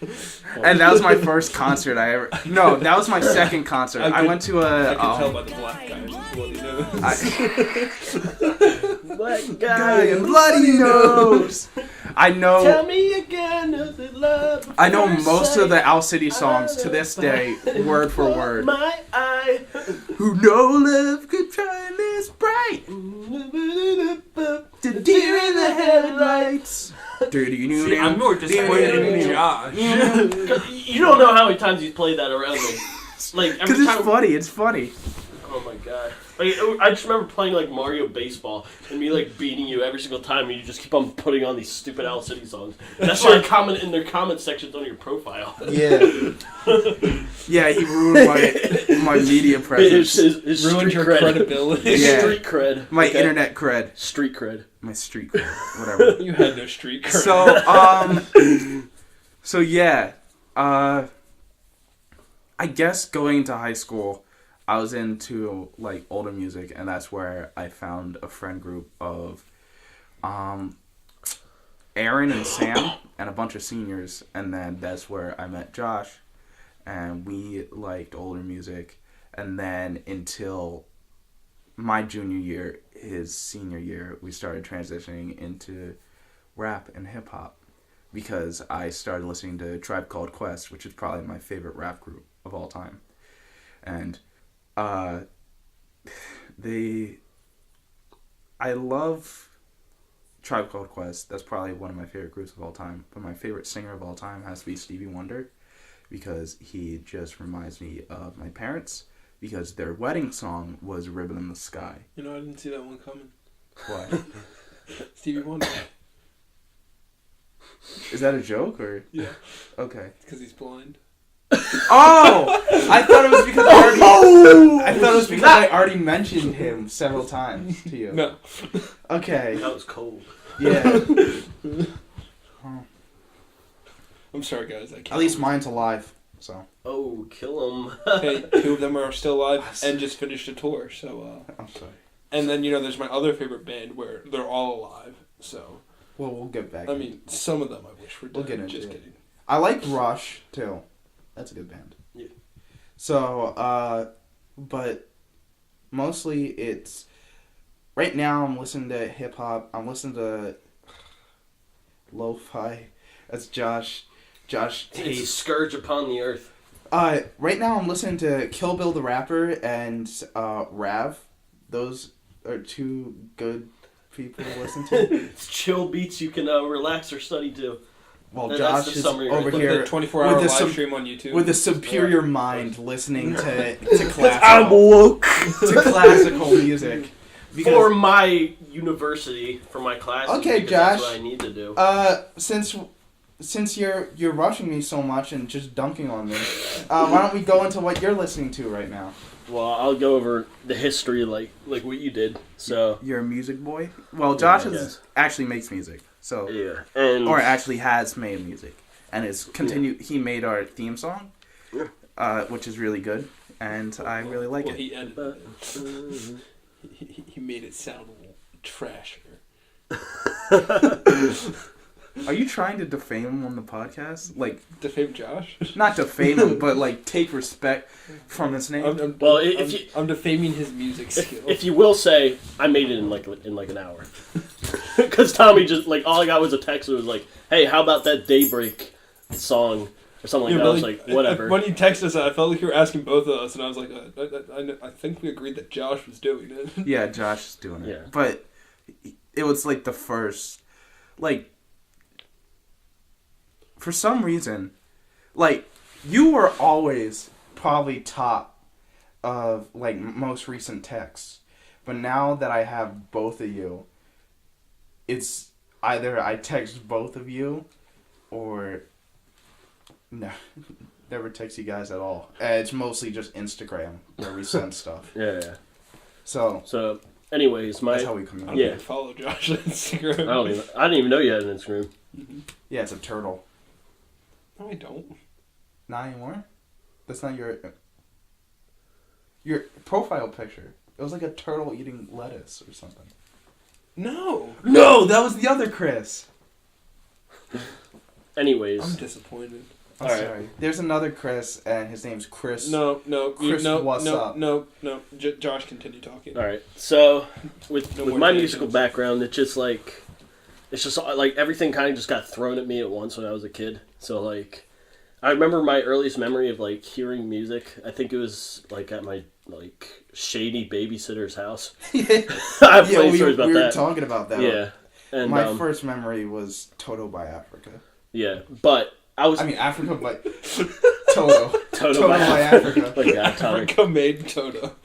And that was my first concert I ever... No, that was my second concert. I went to a... I can tell by the black guy and bloody nose. Black Guy and bloody nose. I know... Tell me again if it love. I know most of the Owl City songs to this day, word for word. My eye. Who know love could shine this bright. The deer in the headlights. See, I'm more disappointed in Josh. You don't know how many times he's played that around me. Like every Because time. it's funny. Oh my god. Like, I just remember playing like Mario Baseball and me like beating you every single time, and you just keep on putting on these stupid Owl City songs. And that's why I comment in their comment sections on your profile. Yeah. Yeah, he ruined my media presence. His Ruined your cred. credibility. His Yeah. street cred. My Okay? internet cred. Street cred. My street cred. Whatever. You had no street cred. So yeah. I guess going into high school, I was into like older music, and that's where I found a friend group of Aaron and Sam and a bunch of seniors, and then that's where I met Josh, and we liked older music, and then until my junior year, his senior year, we started transitioning into rap and hip hop because I started listening to Tribe Called Quest, which is probably my favorite rap group of all time, and I love Tribe Called Quest. That's probably one of my favorite groups of all time. But my favorite singer of all time has to be Stevie Wonder, because he just reminds me of my parents, because their wedding song was Ribbon in the Sky. You know, I didn't see that one coming. What? Stevie Wonder. Is that a joke or? Yeah. Okay. Because he's blind. Oh! I thought it was because I already mentioned him several times to you. No. Okay. That was cold. Yeah. I'm sorry, guys. I can't. At least mine's alive. So Oh, kill him. Hey, 2 of them are still alive and just finished a tour. So. I'm sorry. And then there's my other favorite band where they're all alive. So. Well, we'll get back. I mean, some of them I wish were dead. We'll get into just it. kidding. I like Rush too. That's a good band. Yeah. So, but mostly it's right now. I'm listening to hip hop. I'm listening to lo-fi. That's Josh. It's a Hates. scourge upon the earth. Right now I'm listening to Kill Bill the Rapper and Rav. Those are 2 good people to listen to. It's chill beats you can relax or study to. Well, That's Josh the is summary right over there. here The 24-hour with the live stream on YouTube. with a superior mind listening to I'm classical woke. to classical music. For my university, for my classes. Okay, because Josh. That's what I need to do. Since you're rushing me so much and just dunking on me, why don't we go into what you're listening to right now? Well, I'll go over the history like what you did. So You're a music boy? Well, Josh I guess. actually makes music. So yeah, and or actually has made music, and he made our theme song, which is really good, and I really like Well, it. he edited it. He made it sound trashier. Are you trying to defame him on the podcast? Like, Defame Josh? not defame him, but like take respect from his name. I'm defaming his music skill. if you will say, I made it in like an hour, because Tommy just like all I got was a text that was like, "Hey, how about that Daybreak song?" or something like that. I was like, whatever. When you texted us, I felt like you were asking both of us, and I was like, I think we agreed that Josh was doing it. Yeah, Josh is doing it. Yeah. But it was like the first, like, for some reason, like, You were always probably top of like most recent texts, but now that I have both of you, it's either I text both of you, or no, never text you guys at all. It's mostly just Instagram where we send stuff. Yeah. So anyways, that's how we communicate. Yeah. I follow Josh on Instagram. I didn't even know you had an Instagram. Yeah, it's a turtle. No, I don't. Not anymore. That's not your profile picture. It was like a turtle eating lettuce or something. No. No, that was the other Chris. Anyways, I'm disappointed. I'm sorry. There's another Chris, and his name's Chris. No. Chris, what's up? No. Josh, continue talking. all right. So with No more my tangents. musical background, it's just like everything kind of just got thrown at me at once when I was a kid. So like, I remember my earliest memory of like hearing music. I think it was like at my like shady babysitter's house. I have plenty of stories about we were that. talking about that. Yeah, and My first memory was Toto by Africa. yeah, but I was I mean, Africa, but Toto. Toto by Africa. Like Atomic. Africa made Toto.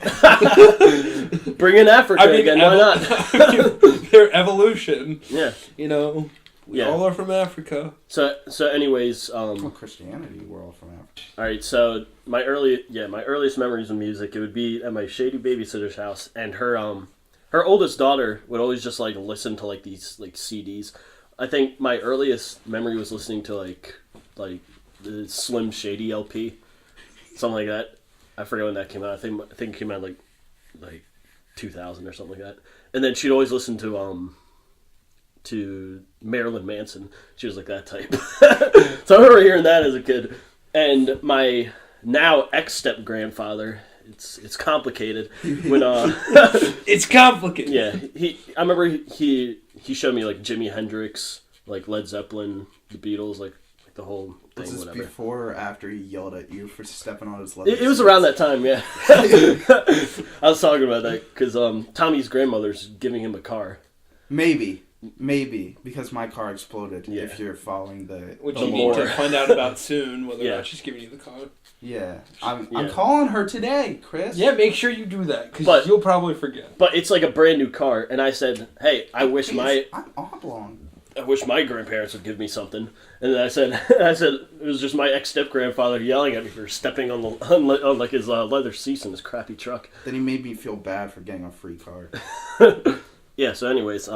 Bring in Africa again, why not? Their evolution. Yeah. You know, we all are from Africa. So anyways, Christianity, we're all from Africa. all right, so my earliest memories of music, it would be at my shady babysitter's house, and her oldest daughter would always just like listen to like these like CDs. I think my earliest memory was listening to like the Slim Shady LP, something like that. I forget when that came out. I think it came out like 2000 or something like that. And then she'd always listen to Marilyn Manson. She was like that type. So I remember hearing that as a kid. And my now ex-step grandfather, it's complicated. When It's complicated. yeah, I remember he showed me like Jimi Hendrix, like Led Zeppelin, the Beatles, like the whole thing. Was this whatever. before or after he yelled at you for stepping on his leather? It was around that time, yeah. I was talking about that because Tommy's grandmother's giving him a car. Maybe, because my car exploded. Yeah. If you're following the Which The you need lore. to find out about soon, whether or Yeah. not she's giving you the car. yeah, I'm Yeah. calling her today, Chris. Yeah, make sure you do that, But- because you'll probably forget. But it's like a brand new car, and I said, "Hey, I wish I'm oblong. my grandparents would give me something." And then I said it was just my ex-step grandfather yelling at me for stepping on like his leather seats in his crappy truck. Then he made me feel bad for getting a free car. Yeah. So, anyways,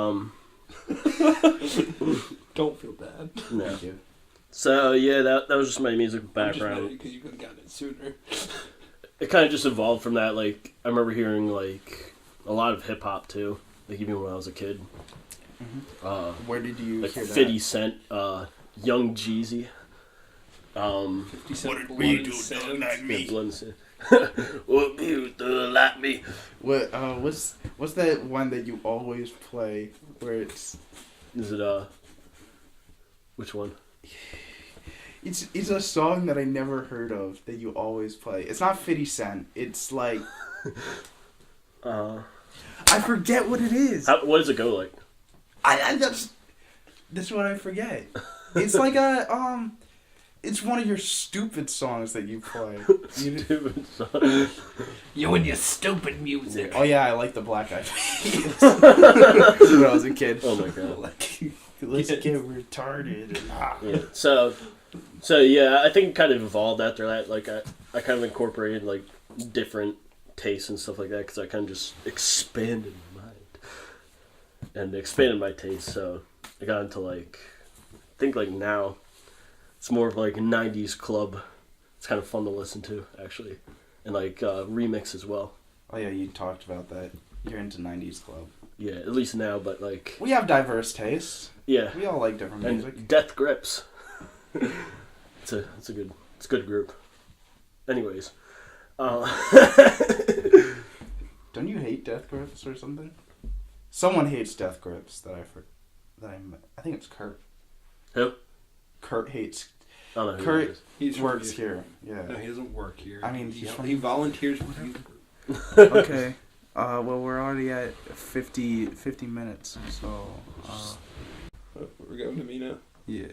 Don't feel bad. no. Thank you. So yeah, that was just my music I'm just mad background. because you could have gotten it sooner. It kind of just evolved from that. Like I remember hearing like a lot of hip hop too, like even when I was a kid. Where did you Like hear 50 that? Cent, Young Jeezy. 50 Cent Blood and Sand. Yeah, Blood and Sand. What you do like me? What? What's that one that you always play where it's Is it which one? it's a song that I never heard of that you always play. It's not 50 Cent. It's like I forget what it is. What does it go like? I that's what I forget. It's like it's one of your stupid songs that you play. Stupid song. You and your stupid music. Oh yeah, I like the Black Eyed Peas. When I was a kid. Oh my god. Like, let's get retarded. Yeah. So yeah, I think it kind of evolved after that. Like I kind of incorporated like different tastes and stuff like that because I kind of just expanded my mind and expanded my taste. So I got into like I think like now it's more of like a 90s club. It's kind of fun to listen to actually, and like remix as well. Oh yeah, you talked about that. You're into 90s club. Yeah, at least now, but like We have diverse tastes. yeah, We all like different and music. Death Grips. it's a good group. Anyways, Don't you hate Death Grips or something? Someone hates Death Grips I think it's Kurt. who? Kurt hates. I don't know who Kurt that is. He's from works music. here. No, Yeah. he doesn't work here. I mean, he's from- he volunteers with the music group. Okay. Well, we're already at 50 minutes, so We're going to Mineo. yeah.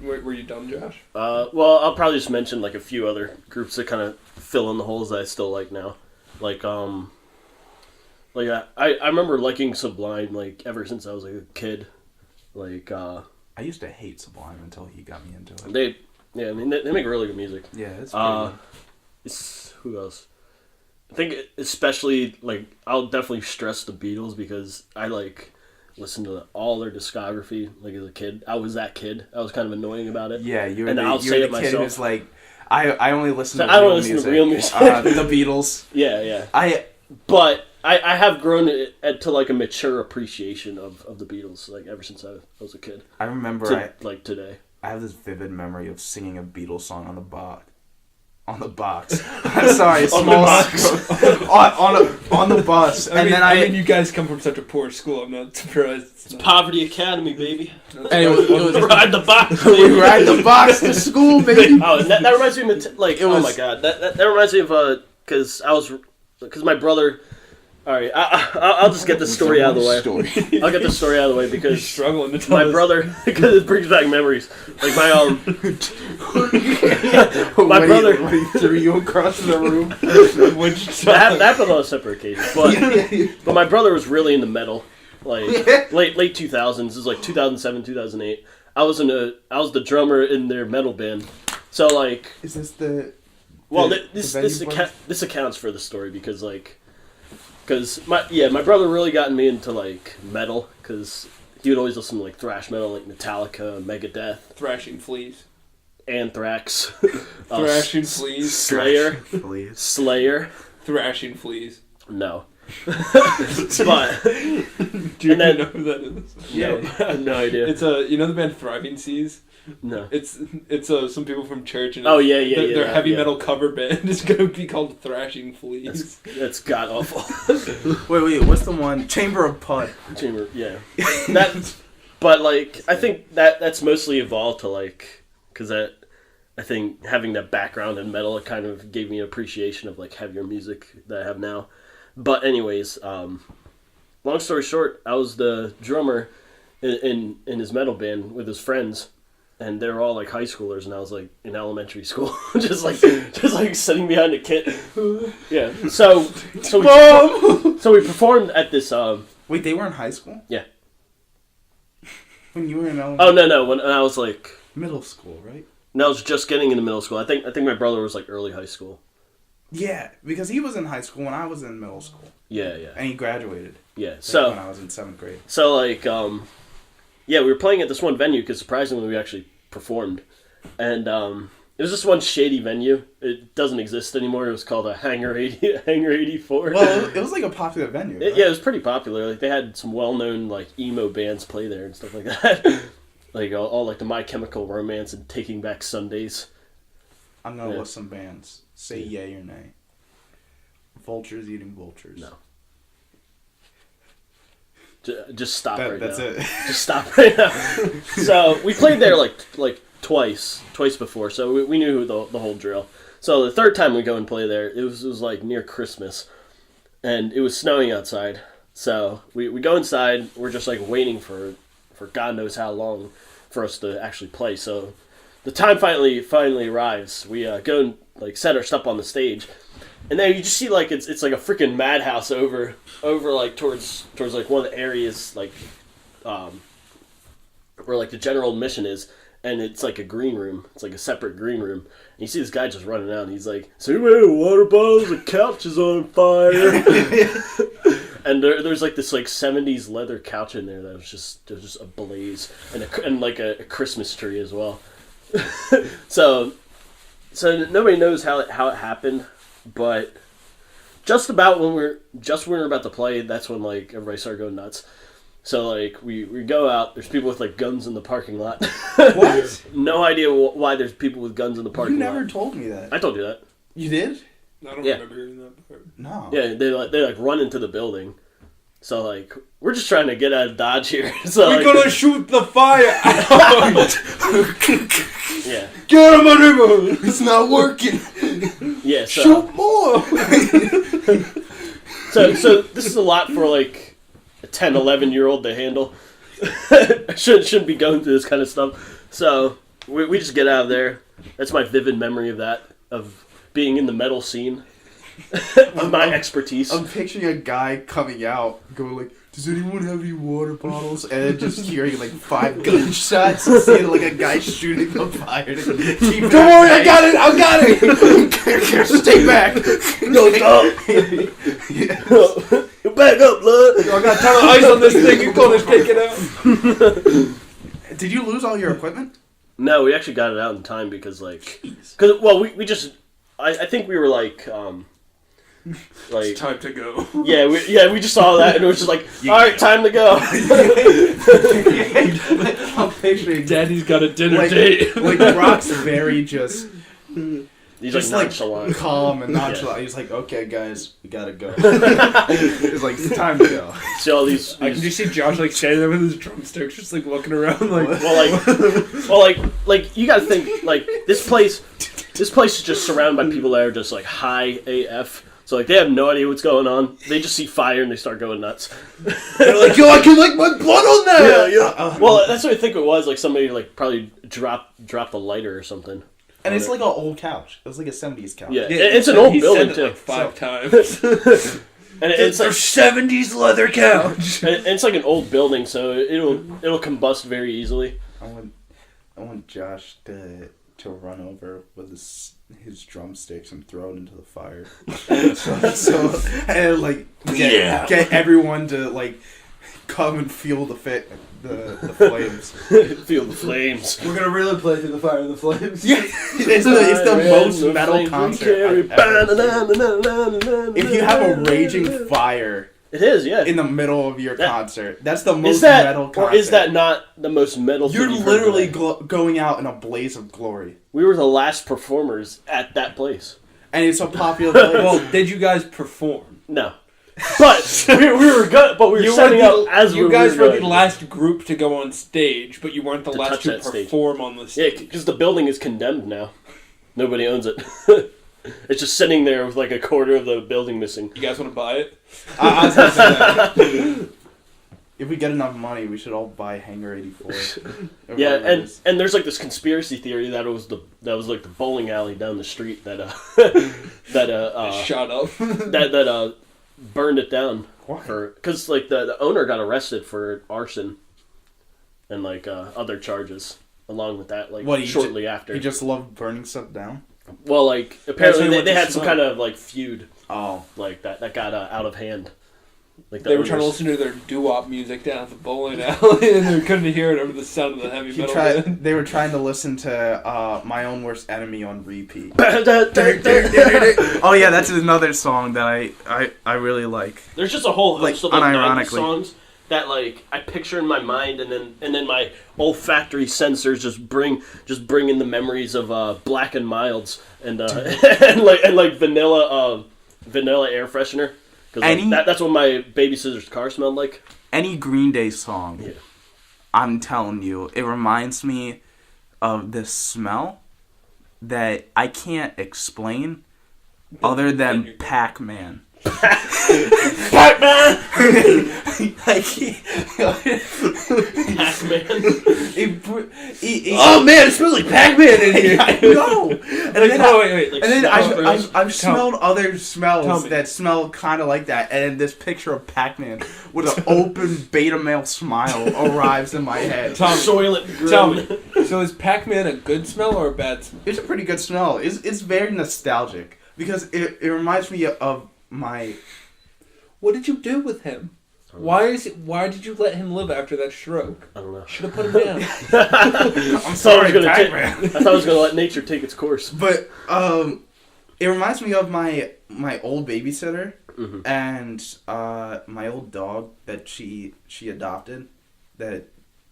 Were you done, Josh? Well, I'll probably just mention like a few other groups that kind of fill in the holes that I still like now. Like I remember liking Sublime like ever since I was like a kid. Like I used to hate Sublime until he got me into it. they make really good music. Yeah, it's pretty It's who else? I think especially like I'll definitely stress the Beatles because I like listened to all their discography like as a kid. I was that kid. I was kind of annoying about it. Yeah, you're and the, I'll you're say the it kid myself. who's like, I only listen to I real don't listen music. to real music. The Beatles. Yeah. I But I have grown to like a mature appreciation of the Beatles like ever since I was a kid. remember Like today. I have this vivid memory of singing a Beatles song on the box. On the box. Sorry, On small the box. on the bus. I And mean, then you guys come from such a poor school. I'm not surprised. It's not- Poverty Academy, baby. and it was Ride the box. we ride the box to school, baby. Oh, and that reminds me of It oh was- my god, that reminds me of because my brother All right, I'll just get the story out of the way. I'll get the story out of the way because struggling to tell my us. brother, because it brings back memories. Like my my brother threw you across the room. that happened on a separate occasion, but my brother was really into metal, like late 2000s. This is like 2007, 2008. I was the drummer in their metal band, so like. Is this the? Well, the this accounts for the story because my brother really got me into like metal because he would always listen to like thrash metal like Metallica, Megadeth, Thrashing Fleas. Anthrax, Thrashing Fleas. Slayer. Thrashing Fleas. No. Do But you and then- know who that is? no, I have no idea. It's the band Thriving Seas? No. It's some people from church and Oh, yeah, their yeah, heavy yeah. metal cover band is gonna be called Thrashing Fleas. That's god awful. Wait, what's the one? Chamber of Pud. Chamber, yeah. But like I think that's mostly evolved to like because I think having that background in metal it kind of gave me an appreciation of like heavier music that I have now. But anyways, long story short, I was the drummer in his metal band with his friends. And they were all like high schoolers, and I was like in elementary school, just like sitting behind a kit. Yeah. So we performed at this. Wait, they were in high school? Yeah. When you were in elementary? Oh no! When I was like Middle school, right? no, I was just getting into middle school. I think my brother was like early high school. Yeah, because he was in high school when I was in middle school. Yeah. And he graduated. Yeah. When So I was in 7th grade. so like yeah, we were playing at this one venue because surprisingly we actually performed, and it was this one shady venue. It doesn't exist anymore. It was called a Hangar 84. Well, it was like a popular venue. Right? Yeah, it was pretty popular. Like they had some well-known like emo bands play there and stuff like that. Like all like the My Chemical Romance and Taking Back Sundays. I'm gonna list some bands. Say yay or nay. Vultures eating vultures. No. Just stop That's now. it. Just stop right now. So we played there like twice before, so we knew the whole drill. So the third time we go and play there, it was like near Christmas, and it was snowing outside. So we go inside. We're just like waiting for God knows how long for us to actually play. So the time finally arrives. We go and like set our stuff on the stage. And then you just see like it's like a freaking madhouse over like towards like one of the areas like where like the general admission is, and it's like a green room. It's like a separate green room. And you see this guy just running out, and he's like, "So many water bottles, the couch is on fire." And there's like this like 70s leather couch in there that was just ablaze, and like a Christmas tree as well. So nobody knows how it happened. But just about when we're about to play, that's when like everybody started going nuts. So like we go out. There's people with like guns in the parking lot. What? No idea why there's people with guns in the parking You lot. never told me that. I told you that. You did? I don't Yeah. remember hearing that part. No. Yeah, they like run into the building. So like we're just trying to get out of Dodge here. So We're like, gonna shoot the fire out! yeah, Get him, my neighborhood! It's not working. yeah. So Shoot more. so this is a lot for like a 10, 11-year-old to handle. Shouldn't be going through this kind of stuff. So we just get out of there. That's my vivid memory of that, of being in the metal scene with my expertise. I'm picturing a guy coming out, going like, "Does anyone have any water bottles?" And then just hearing like 5 gunshots and seeing like a guy shooting the fire. Don't Don't worry, I got it! Stay back. No, stop! Yeah. Back up, blood! I got a ton of ice on this thing, you're gonna take it out. Did you lose all your equipment? No, we actually got it out in time because like, we just, I think we were like It's time to go. we just saw that and it was just like, all right, time to go. I'm picturing Daddy's got a dinner date. like Rock's very just He's just like like nonchalant. calm and nonchalant. He's like, "Okay, guys, we gotta go." It's like it's time to go. See all these I can just see Josh like standing there with his drumsticks, just like looking around like. like you gotta think like this place is just surrounded by people that are just like high AF. So like they have no idea what's going on. They just see fire and they start going nuts. They're like, yo, I can lick my blood on that. Yeah. Well, that's what I think it was. Like somebody like probably dropped a lighter or something. And it's like an old couch. It was like a 70s couch. Yeah, it's an old building said it too. like 5 times. And it's like 70s leather couch. and it's like an old building, so it'll combust very easily. I want Josh to run over with his drumsticks and throw it into the fire. so and like get everyone to like come and feel the flames. Feel the flames. We're gonna really play through the fire and the flames. Yeah, it's the most metal concert I've ever. If you have a raging fire it is, yeah, in the middle of your concert, that's the most is that, metal concert. or is that not the most metal? You're thing you've literally heard going out in a blaze of glory. We were the last performers at that place. And it's a popular place. Well, did you guys perform? No, but we were good. But we were setting up as you we guys were were going. the last group to go on stage, but you weren't the To last touch to that stage. perform on the Yeah, stage. because the building is condemned now. Nobody owns it. It's just sitting there with like a quarter of the building missing. You guys want to buy it? I was gonna say that. If we get enough money, we should all buy Hangar 84. Yeah, and there's like this conspiracy theory that it was like the bowling alley down the street that Shut up. that burned it down. Why? Because like the owner got arrested for arson and like other charges along with that like shortly after. He just loved burning stuff down? Well, like That's apparently what they they had some smell. kind of like feud Oh. like that got out of hand. Like They were trying to listen to their doo-wop music down at the bowling alley, and they couldn't hear it over the sound of the heavy metal band. They were trying to listen to My Own Worst Enemy on repeat. Oh yeah, that's another song that I really like. There's just a whole host of like 90s unironically. songs that like I picture in my mind, and then my olfactory sensors just bring in the memories of Black and Milds and and like vanilla air freshener. Because that's what my babysitter's car smelled like. Any Green Day song, Yeah. I'm telling you, it reminds me of this smell that I can't explain other than Pac-Man. Pac-Man! Oh man, it smells like Pac-Man in here. No! And then Like I've smelled other Tell smells me. that smell kind of like that, and this picture of Pac-Man with an open beta male smile arrives in my head. Soylent Green. Tell me. So is Pac-Man a good smell or a bad smell? It's a pretty good smell. It's very nostalgic because it reminds me of my... What did you do with him? Why did you let him live after that stroke? I don't know. Should have put him down. I'm sorry, Pac-Man. I thought I was gonna let nature take its course. But it reminds me of my old babysitter and my old dog that she adopted that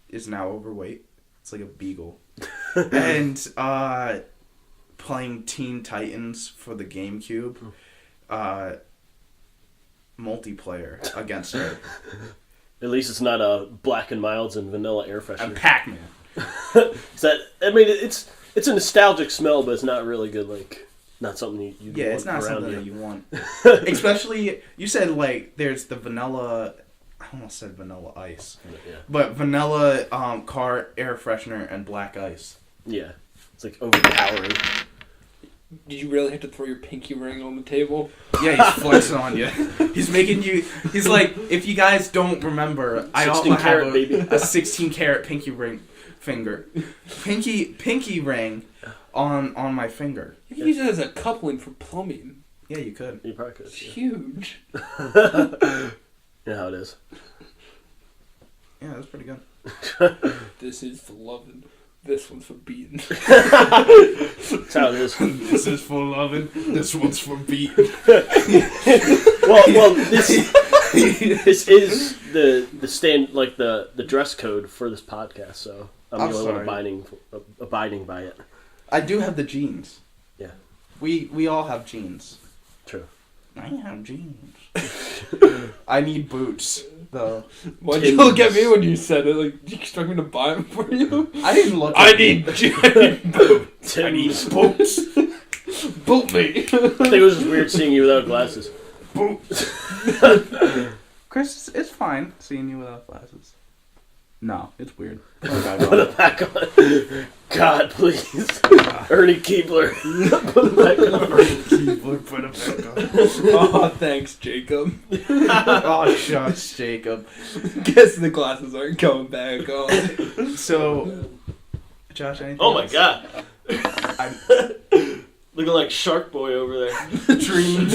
is now overweight. It's like a beagle. And playing Teen Titans for the GameCube. Multiplayer against her. At least it's not a Black and Milds and vanilla air freshener. And Pac-Man. It's a nostalgic smell, but it's not really good. Like, not something you Yeah, want it's not around something you. that you want. Especially, you said like there's the vanilla. I almost said vanilla ice, Yeah. but vanilla car air freshener and black ice. Yeah, it's like overpowering. Did you really have to throw your pinky ring on the table? Yeah, he's flexing on you. He's making you. He's like, if you guys don't remember, I also 16 carat have baby. a 16 karat pinky ring ring on my finger. You can use it as a coupling for plumbing. Yeah, you could. You probably could. It's Yeah. huge. You know how it is. Yeah, that's pretty good. This is for loving. This one's for beating. That's how it is. This is for loving. This one's for beating. Well, this is the stand like the dress code for this podcast. So I'm I'm the only one sorry. abiding by it. I do have the jeans. Yeah. We all have jeans. True. I have jeans. I need boots, though. Why'd you look at me when you said it? Like, you expect me to buy them for you? I didn't look. I at need you. boots. Tim's boots. Boot me. I think it was just weird seeing you without glasses. Chris, it's fine seeing you without glasses. No, it's weird. Put it back on. God, please. Ernie Keebler. Put it back on. Put it back on. Oh, thanks, Jacob. Oh, shucks, Jacob. Guess the glasses aren't coming back on. So, Josh, anything Oh my else? God. Looking like Sharkboy over there. Dream.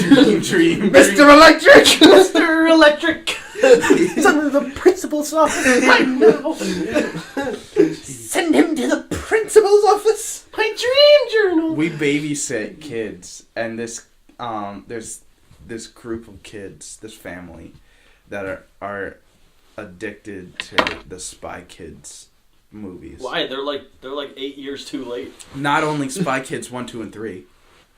Mr. Electric! Mr. Electric. Son of the principal's office right now. Send him to the principal's office. My dream journal. We babysit kids, and there's this group of kids, this family, that are addicted to the Spy Kids movies. Why? They're like 8 years too late. Not only Spy Kids 1, 2, and 3,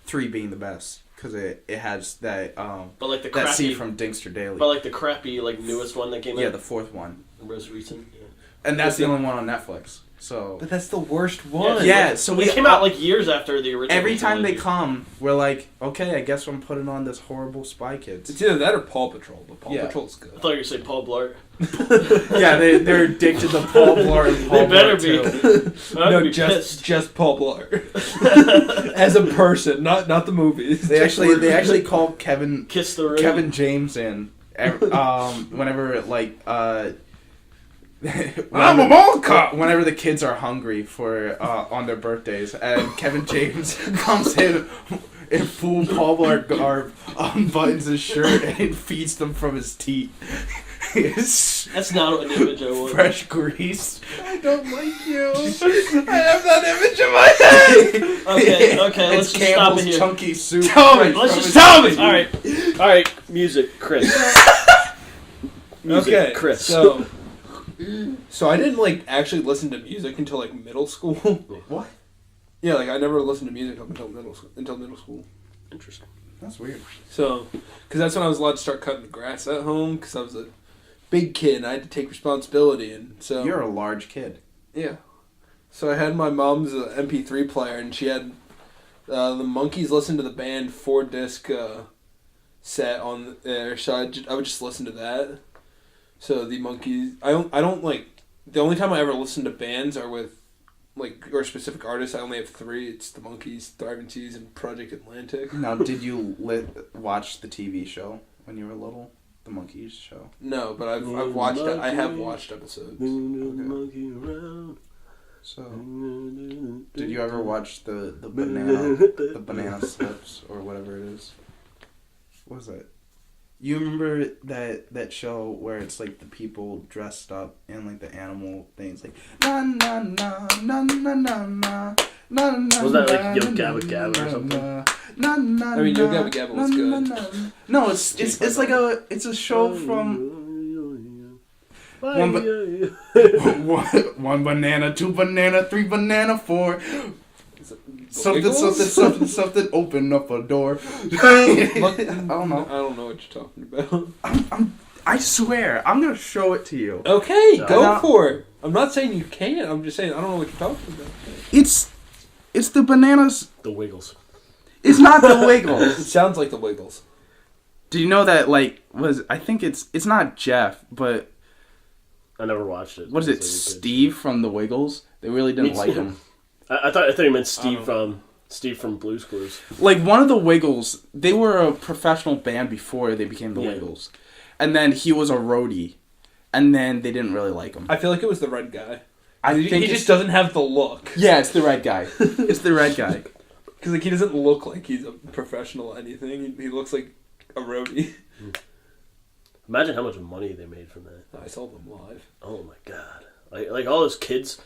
3 being the best because it has that But like the that crappy, scene from Dingster Daily. but like the crappy like newest one that came out. Yeah, the 4th one, The most recent. Yeah. and that's the only one on Netflix. So But that's the worst one. yeah, so It came out like years after the original. every time they trilogy. come, we're like, okay, I guess I'm putting on this horrible Spy Kids. It's either that or Paw Patrol, but Paw Yeah. Patrol's I good. thought you were gonna say Paul Blart. Yeah, they're addicted to Paul Blart and Paul They better Blart be. too. I'd No, be just pissed. Paul Blart. As a person, not the movies. They actually call Kevin Kiss the ring. James in whenever like I'm a mall cop! whenever the kids are hungry for on their birthdays, and Kevin James comes in full Paul Blart garb, unbuttons his shirt, and feeds them from his teeth. His That's not an image I want. fresh grease. I don't like you. I have that image in my head. Okay, let's It's just stop Campbell's it here. chunky soup. Tell me. Let's just Tell me. All right, music, Chris. Music, Okay, Chris. So I didn't like actually listen to music until like middle school. What? Yeah, like I never listened to music up until middle school. Interesting. That's weird. So, because that's when I was allowed to start cutting the grass at home, because I was a big kid and I had to take responsibility, and so You're a large kid. yeah. So I had my mom's MP3 player, and she had the Monkees listen to the band 4-disc set on there, so I would just listen to that. So the Monkees, I don't like, the only time I ever listen to bands are with like or specific artists. I only have 3. It's the Monkees, Thriving Seas, and Project Atlantic. Now, did you watch the TV show when you were little? The Monkees show? No, but I've watched it. I have watched episodes. Monkey around. So, did you ever watch the banana slips or whatever it is? What was that? You remember that show where it's like the people dressed up in like the animal things, like na na na na na na na na na. Was that like Yo Gabba Gabba or something? I mean, Yo Gabba Gabba was good. No, it's like a show from one banana, 2 banana, 3 banana, 4. Something. Open up a door. I don't know. I don't know what you're talking about. I swear, I'm gonna show it to you. Okay, go No. for it. I'm not saying you can't. I'm just saying I don't know what you're talking about. It's the bananas. The Wiggles. It's not the It Wiggles. sounds like the Wiggles. Do you know that I think it's not Jeff, but I never watched it. what is it? Steve from the Wiggles. They really didn't Me like too. him. I thought you meant Steve from Blue's Clues. Like one of the Wiggles, they were a professional band before they became the Yeah. Wiggles, and then he was a roadie, and then they didn't really like him. I feel like it was the red guy. I He think just doesn't have the look. Yeah, it's the red guy. It's the red guy. Because like he doesn't look like he's a professional at anything. He looks like a roadie. Imagine how much money they made from that. I saw them live. Oh my god! Like all those kids,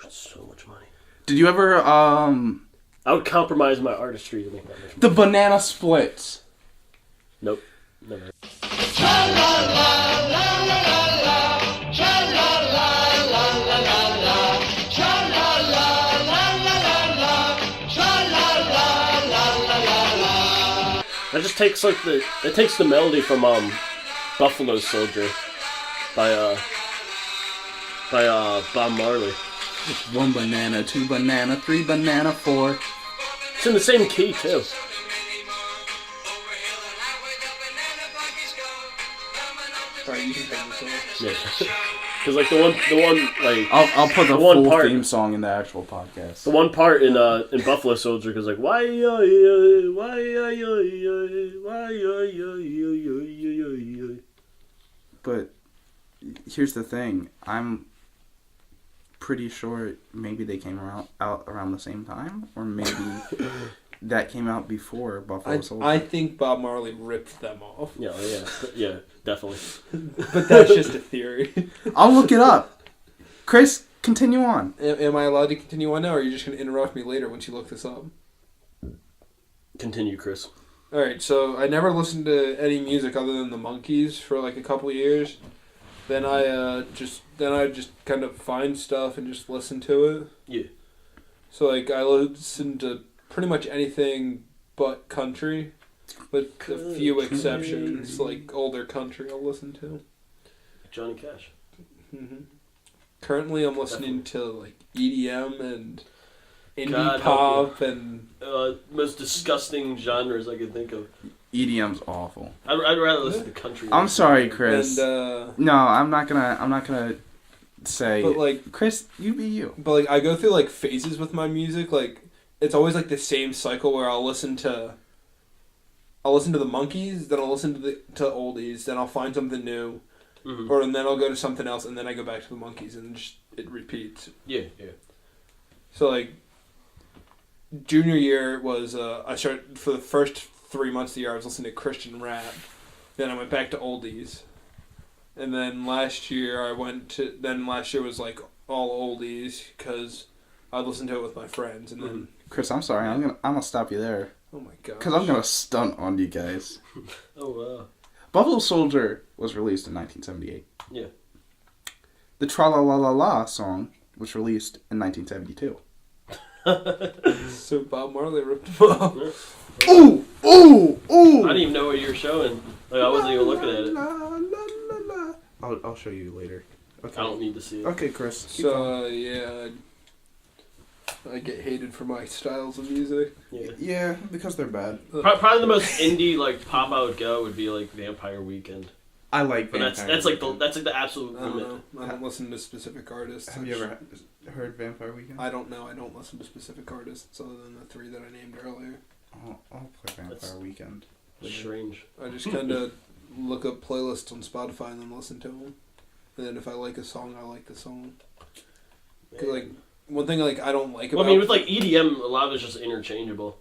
so much money. Did you ever I would compromise my artistry to make that much money. the banana splits? Nope, never. That just takes the melody from Buffalo Soldier by Bob Marley. 1 banana, 2 banana, 3 banana, 4. It's in the same key too. Alright, you can take this off. Yeah. Because like the one like I'll put the one full part- theme song in the actual podcast. the one part in Buffalo Soldier because like why But here's the thing. I'm pretty sure maybe they came out around the same time, or maybe that came out before Buffalo Soldier. I think Bob Marley ripped them off. yeah, definitely. But that's just a theory. I'll look it up. Chris, continue on. Am I allowed to continue on now, or are you just going to interrupt me later once you look this up? Continue, Chris. Alright, so I never listened to any music other than the Monkees for like a couple of years. Then I just kind of find stuff and just listen to it. Yeah. So like I listen to pretty much anything but country, with a few exceptions, like older country I'll listen to. Johnny Cash. hmm Currently I'm listening to like EDM and indie God, pop and Most disgusting genres I could think of. EDM's awful. I'd rather listen to country. I'm sorry, Chris. and No, I'm not gonna say. but like Chris, you be you. But like I go through like phases with my music. Like it's always like the same cycle where I'll listen to the Monkees, then I'll listen to oldies, then I'll find something new, Mm-hmm. and then I'll go to something else, and then I go back to the Monkees, and just, it repeats. Yeah. So like junior year was I started for the first 3 months of the year I was listening to Christian rap, then I went back to oldies, and then last year was like all oldies because I listened to it with my friends, and then Chris, I'm sorry. I'm gonna stop you there oh my god, because I'm gonna stunt on you guys. Oh wow. Buffalo Soldier was released in 1978. Yeah. The Tra La La La La song was released in 1972. So Bob Marley ripped him off. Ooh! I didn't even know what you were showing. Like I wasn't even looking at it. I'll show you later. Okay. I don't need to see it. Okay, Chris. So yeah, I get hated for my styles of music. Yeah. Yeah, because they're bad. Probably the most indie like pop I would go would be like Vampire Weekend. I like But that's like the absolute I don't limit. know. I don't listen to specific artists. Have you ever heard Vampire Weekend? I don't know. I don't listen to specific artists other than the 3 that I named earlier. I'll play Vampire Weekend. Strange. I just kind of look up playlists on Spotify and then listen to them. And then if I like a song, I like the song. 'Cause, like, one thing like I don't like about... Well, I mean, with like EDM, a lot of it's just interchangeable.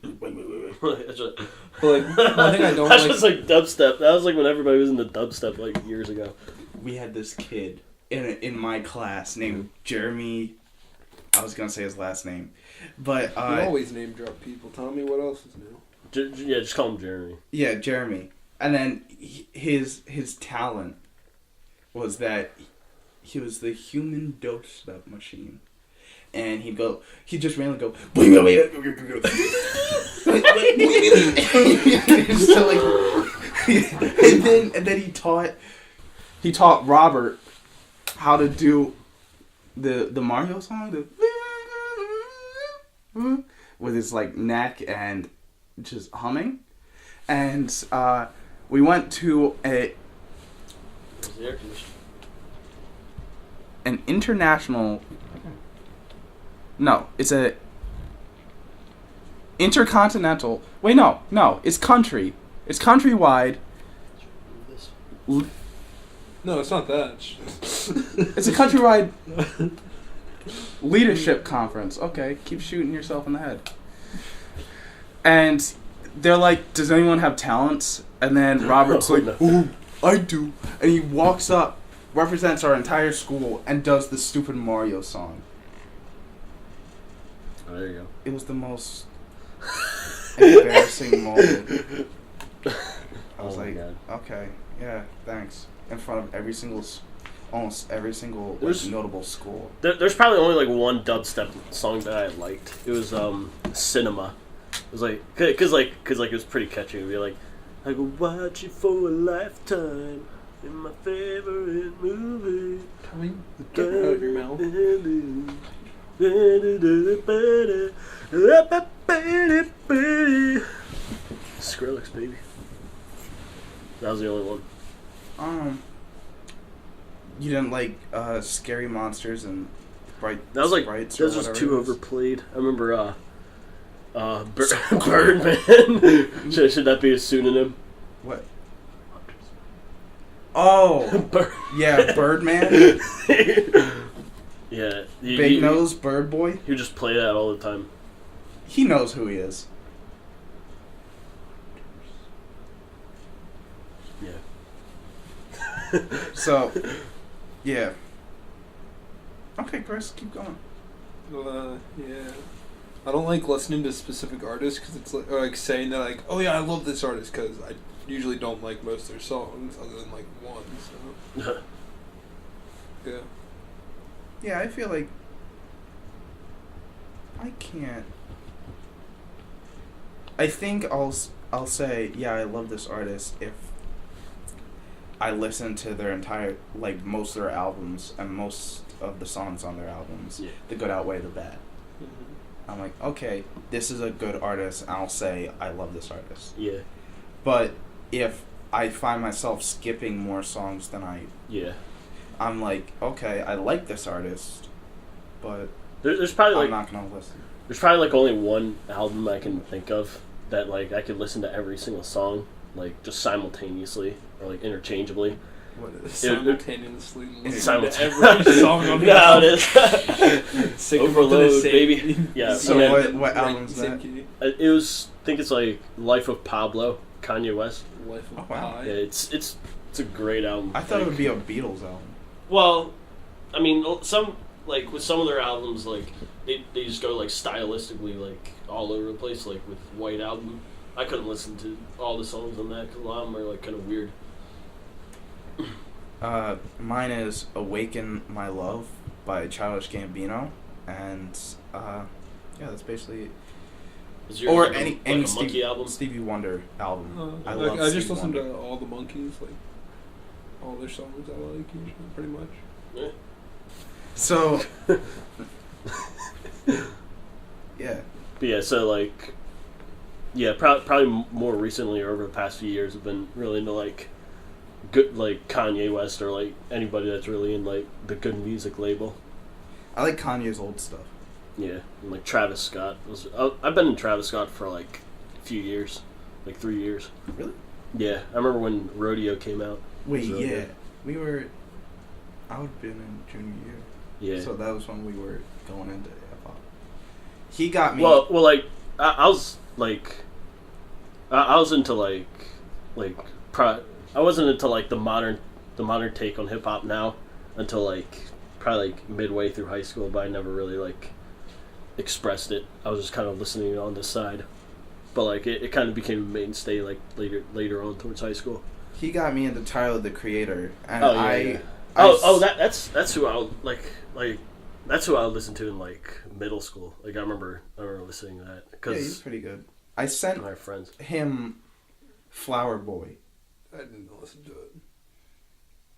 But It's just- like, one thing I don't That's like... just like dubstep. That was like when everybody was into dubstep like years ago. We had this kid in my class named Jeremy. I was gonna say his last name, but You always name drop people. Tell me what else is new. Yeah, just call him Jeremy. yeah, Jeremy. And then his talent was that he was the human dubstep machine. And he'd just randomly go, so like, and then he taught Robert how to do the Mario song, with his like neck and just humming. And we went to an international. No, it's a intercontinental. Wait, no, it's country. It's countrywide. No, it's not that. It's a countrywide leadership conference. Okay, keep shooting yourself in the head. And they're like, does anyone have talents? And then Robert's like, oh, I do. And he walks up, represents our entire school, and does the stupid Mario song. Oh, there you go. It was the most embarrassing moment. I was like, God. okay, yeah, thanks. In front of almost every single There's- notable school. There's probably only like one dubstep song that I liked. It was Cinema. It was like cause it was pretty catchy. It'd be like I could watch it for a lifetime in my favorite movie. Get it out of your mouth. Skrillex, baby. That was the only one. You didn't like Scary Monsters and Bright That was like Sprites that or was just whatever too it is? overplayed. I remember Birdman. should that be a pseudonym? What? Oh, yeah, Birdman. Yeah, Big Nose, Bird Boy. You just play that all the time. He knows who he is. Yeah. So, yeah. Okay, Chris, keep going. Yeah. I don't like listening to specific artists because it's like, or like saying that like, oh yeah, I love this artist because I usually don't like most of their songs other than like one. So yeah. Yeah, I feel like I can't. I think I'll say yeah, I love this artist if I listen to their entire like most of their albums and most of the songs on their albums. Yeah. The good outweigh the bad. Mm-hmm. I'm like, okay, this is a good artist, and I'll say I love this artist. Yeah. But if I find myself skipping more songs than Yeah. I'm like, okay, I like this artist, but There's probably I'm like not gonna listen. there's probably like only one album I can think of that like I could listen to every single song like just simultaneously or like interchangeably. What is simultaneously listening to every song on the No, album? it is. Sync 'em up to the Overload, same- baby. Yeah. So I mean, what album's that? it was. I think it's like Life of Pablo, Kanye West. Life of Oh, wow. Pi. Yeah, it's a great album. I thought it would be a Beatles album. Well, I mean, some like with some of their albums, like they just go like stylistically like all over the place. Like with White Album, I couldn't listen to all the songs on that because a lot of them are like kind of weird. Mine is "Awaken My Love" by Childish Gambino, and yeah, that's basically Is yours or like any a any Monkey album? Stevie Wonder album. I I love. just Stevie listen Wonder. to all the Monkeys, like all their songs. I like usually, pretty much. Yeah. So yeah, But yeah, so like, yeah, probably more recently or over the past few years, I've been really into like good like Kanye West or like anybody that's really in like the good music label. I like Kanye's old stuff. Yeah, and like Travis Scott I've been in Travis Scott for like a few years, like 3 years. Really? Yeah, I remember when Rodeo came out. Wait, It was really yeah, good. we were. I would have been in junior year. Yeah. So that was when we were going into hip hop. He got me. Well, like I was like, I was into like I wasn't into like the modern take on hip hop now until like probably like midway through high school, but I never really like expressed it. I was just kind of listening on the side, but like it kind of became a mainstay like later on towards high school. He got me into Tyler the Creator, and Oh, yeah, yeah. That's who I like that's who I listened to in like middle school. Like I remember listening to that yeah, he's because pretty good. I sent my friends. him Flower Boy. I didn't listen to it.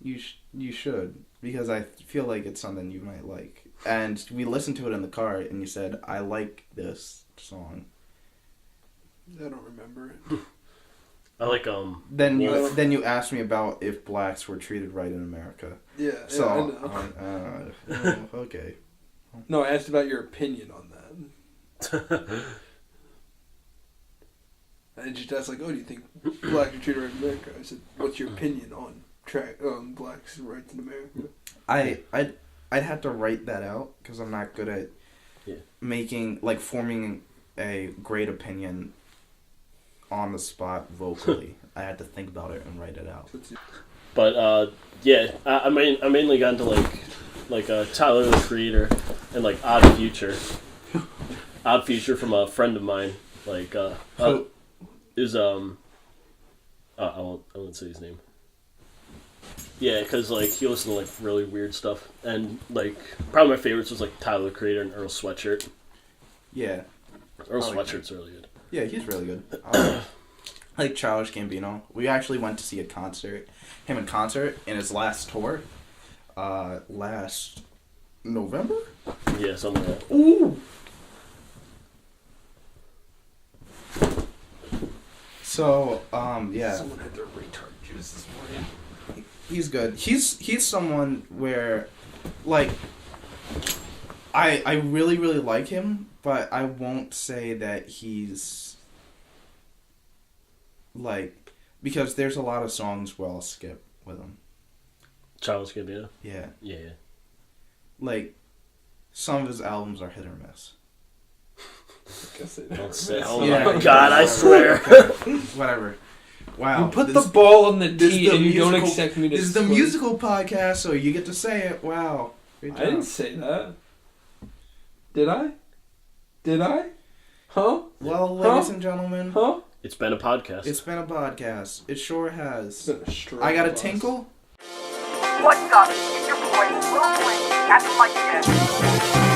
You should, because I feel like it's something you might like. And we listened to it in the car, and you said, "I like this song." I don't remember it. I like Then Wolf. you asked me about if blacks were treated right in America. Yeah, So I know. okay. No, I asked about your opinion on that. I just asked, like, oh, do you think blacks are treated right in America? I said, what's your opinion on blacks' rights in America? I'd have to write that out because I'm not good at forming a great opinion on the spot vocally. I had to think about it and write it out. But yeah, I mainly got into like Tyler the Creator and like Odd Future from a friend of mine. Like is I won't say his name. Yeah, because like he listened to like really weird stuff, and like probably my favorites was like Tyler the Creator and Earl Sweatshirt. Yeah. Earl Sweatshirt's really good. Yeah, he's really good. I like Childish Gambino. We actually went to see him in concert in his last tour, last November. Yeah, something like that. Ooh. So, yeah. Someone had their retard juice this morning. He's good. He's someone where, like, I really, really like him, but I won't say that he's, like, because there's a lot of songs where I'll skip with him. Child Skip, yeah. Yeah. Yeah. Like, some of his albums are hit or miss. Don't say. Oh Yeah. my God! I swear. Whatever. Wow. You put the ball on the this tee is the and you don't musical- expect me to This is the swing. musical podcast, so you get to say it. Wow. Great I job. didn't say that. Did I? Did I? Huh? Well, ladies and gentlemen, Huh? It's been a podcast. it's been a podcast. It sure has. It's been a struggle. I got a tinkle. What's up? It's your boy, Will Blink, at the mic again.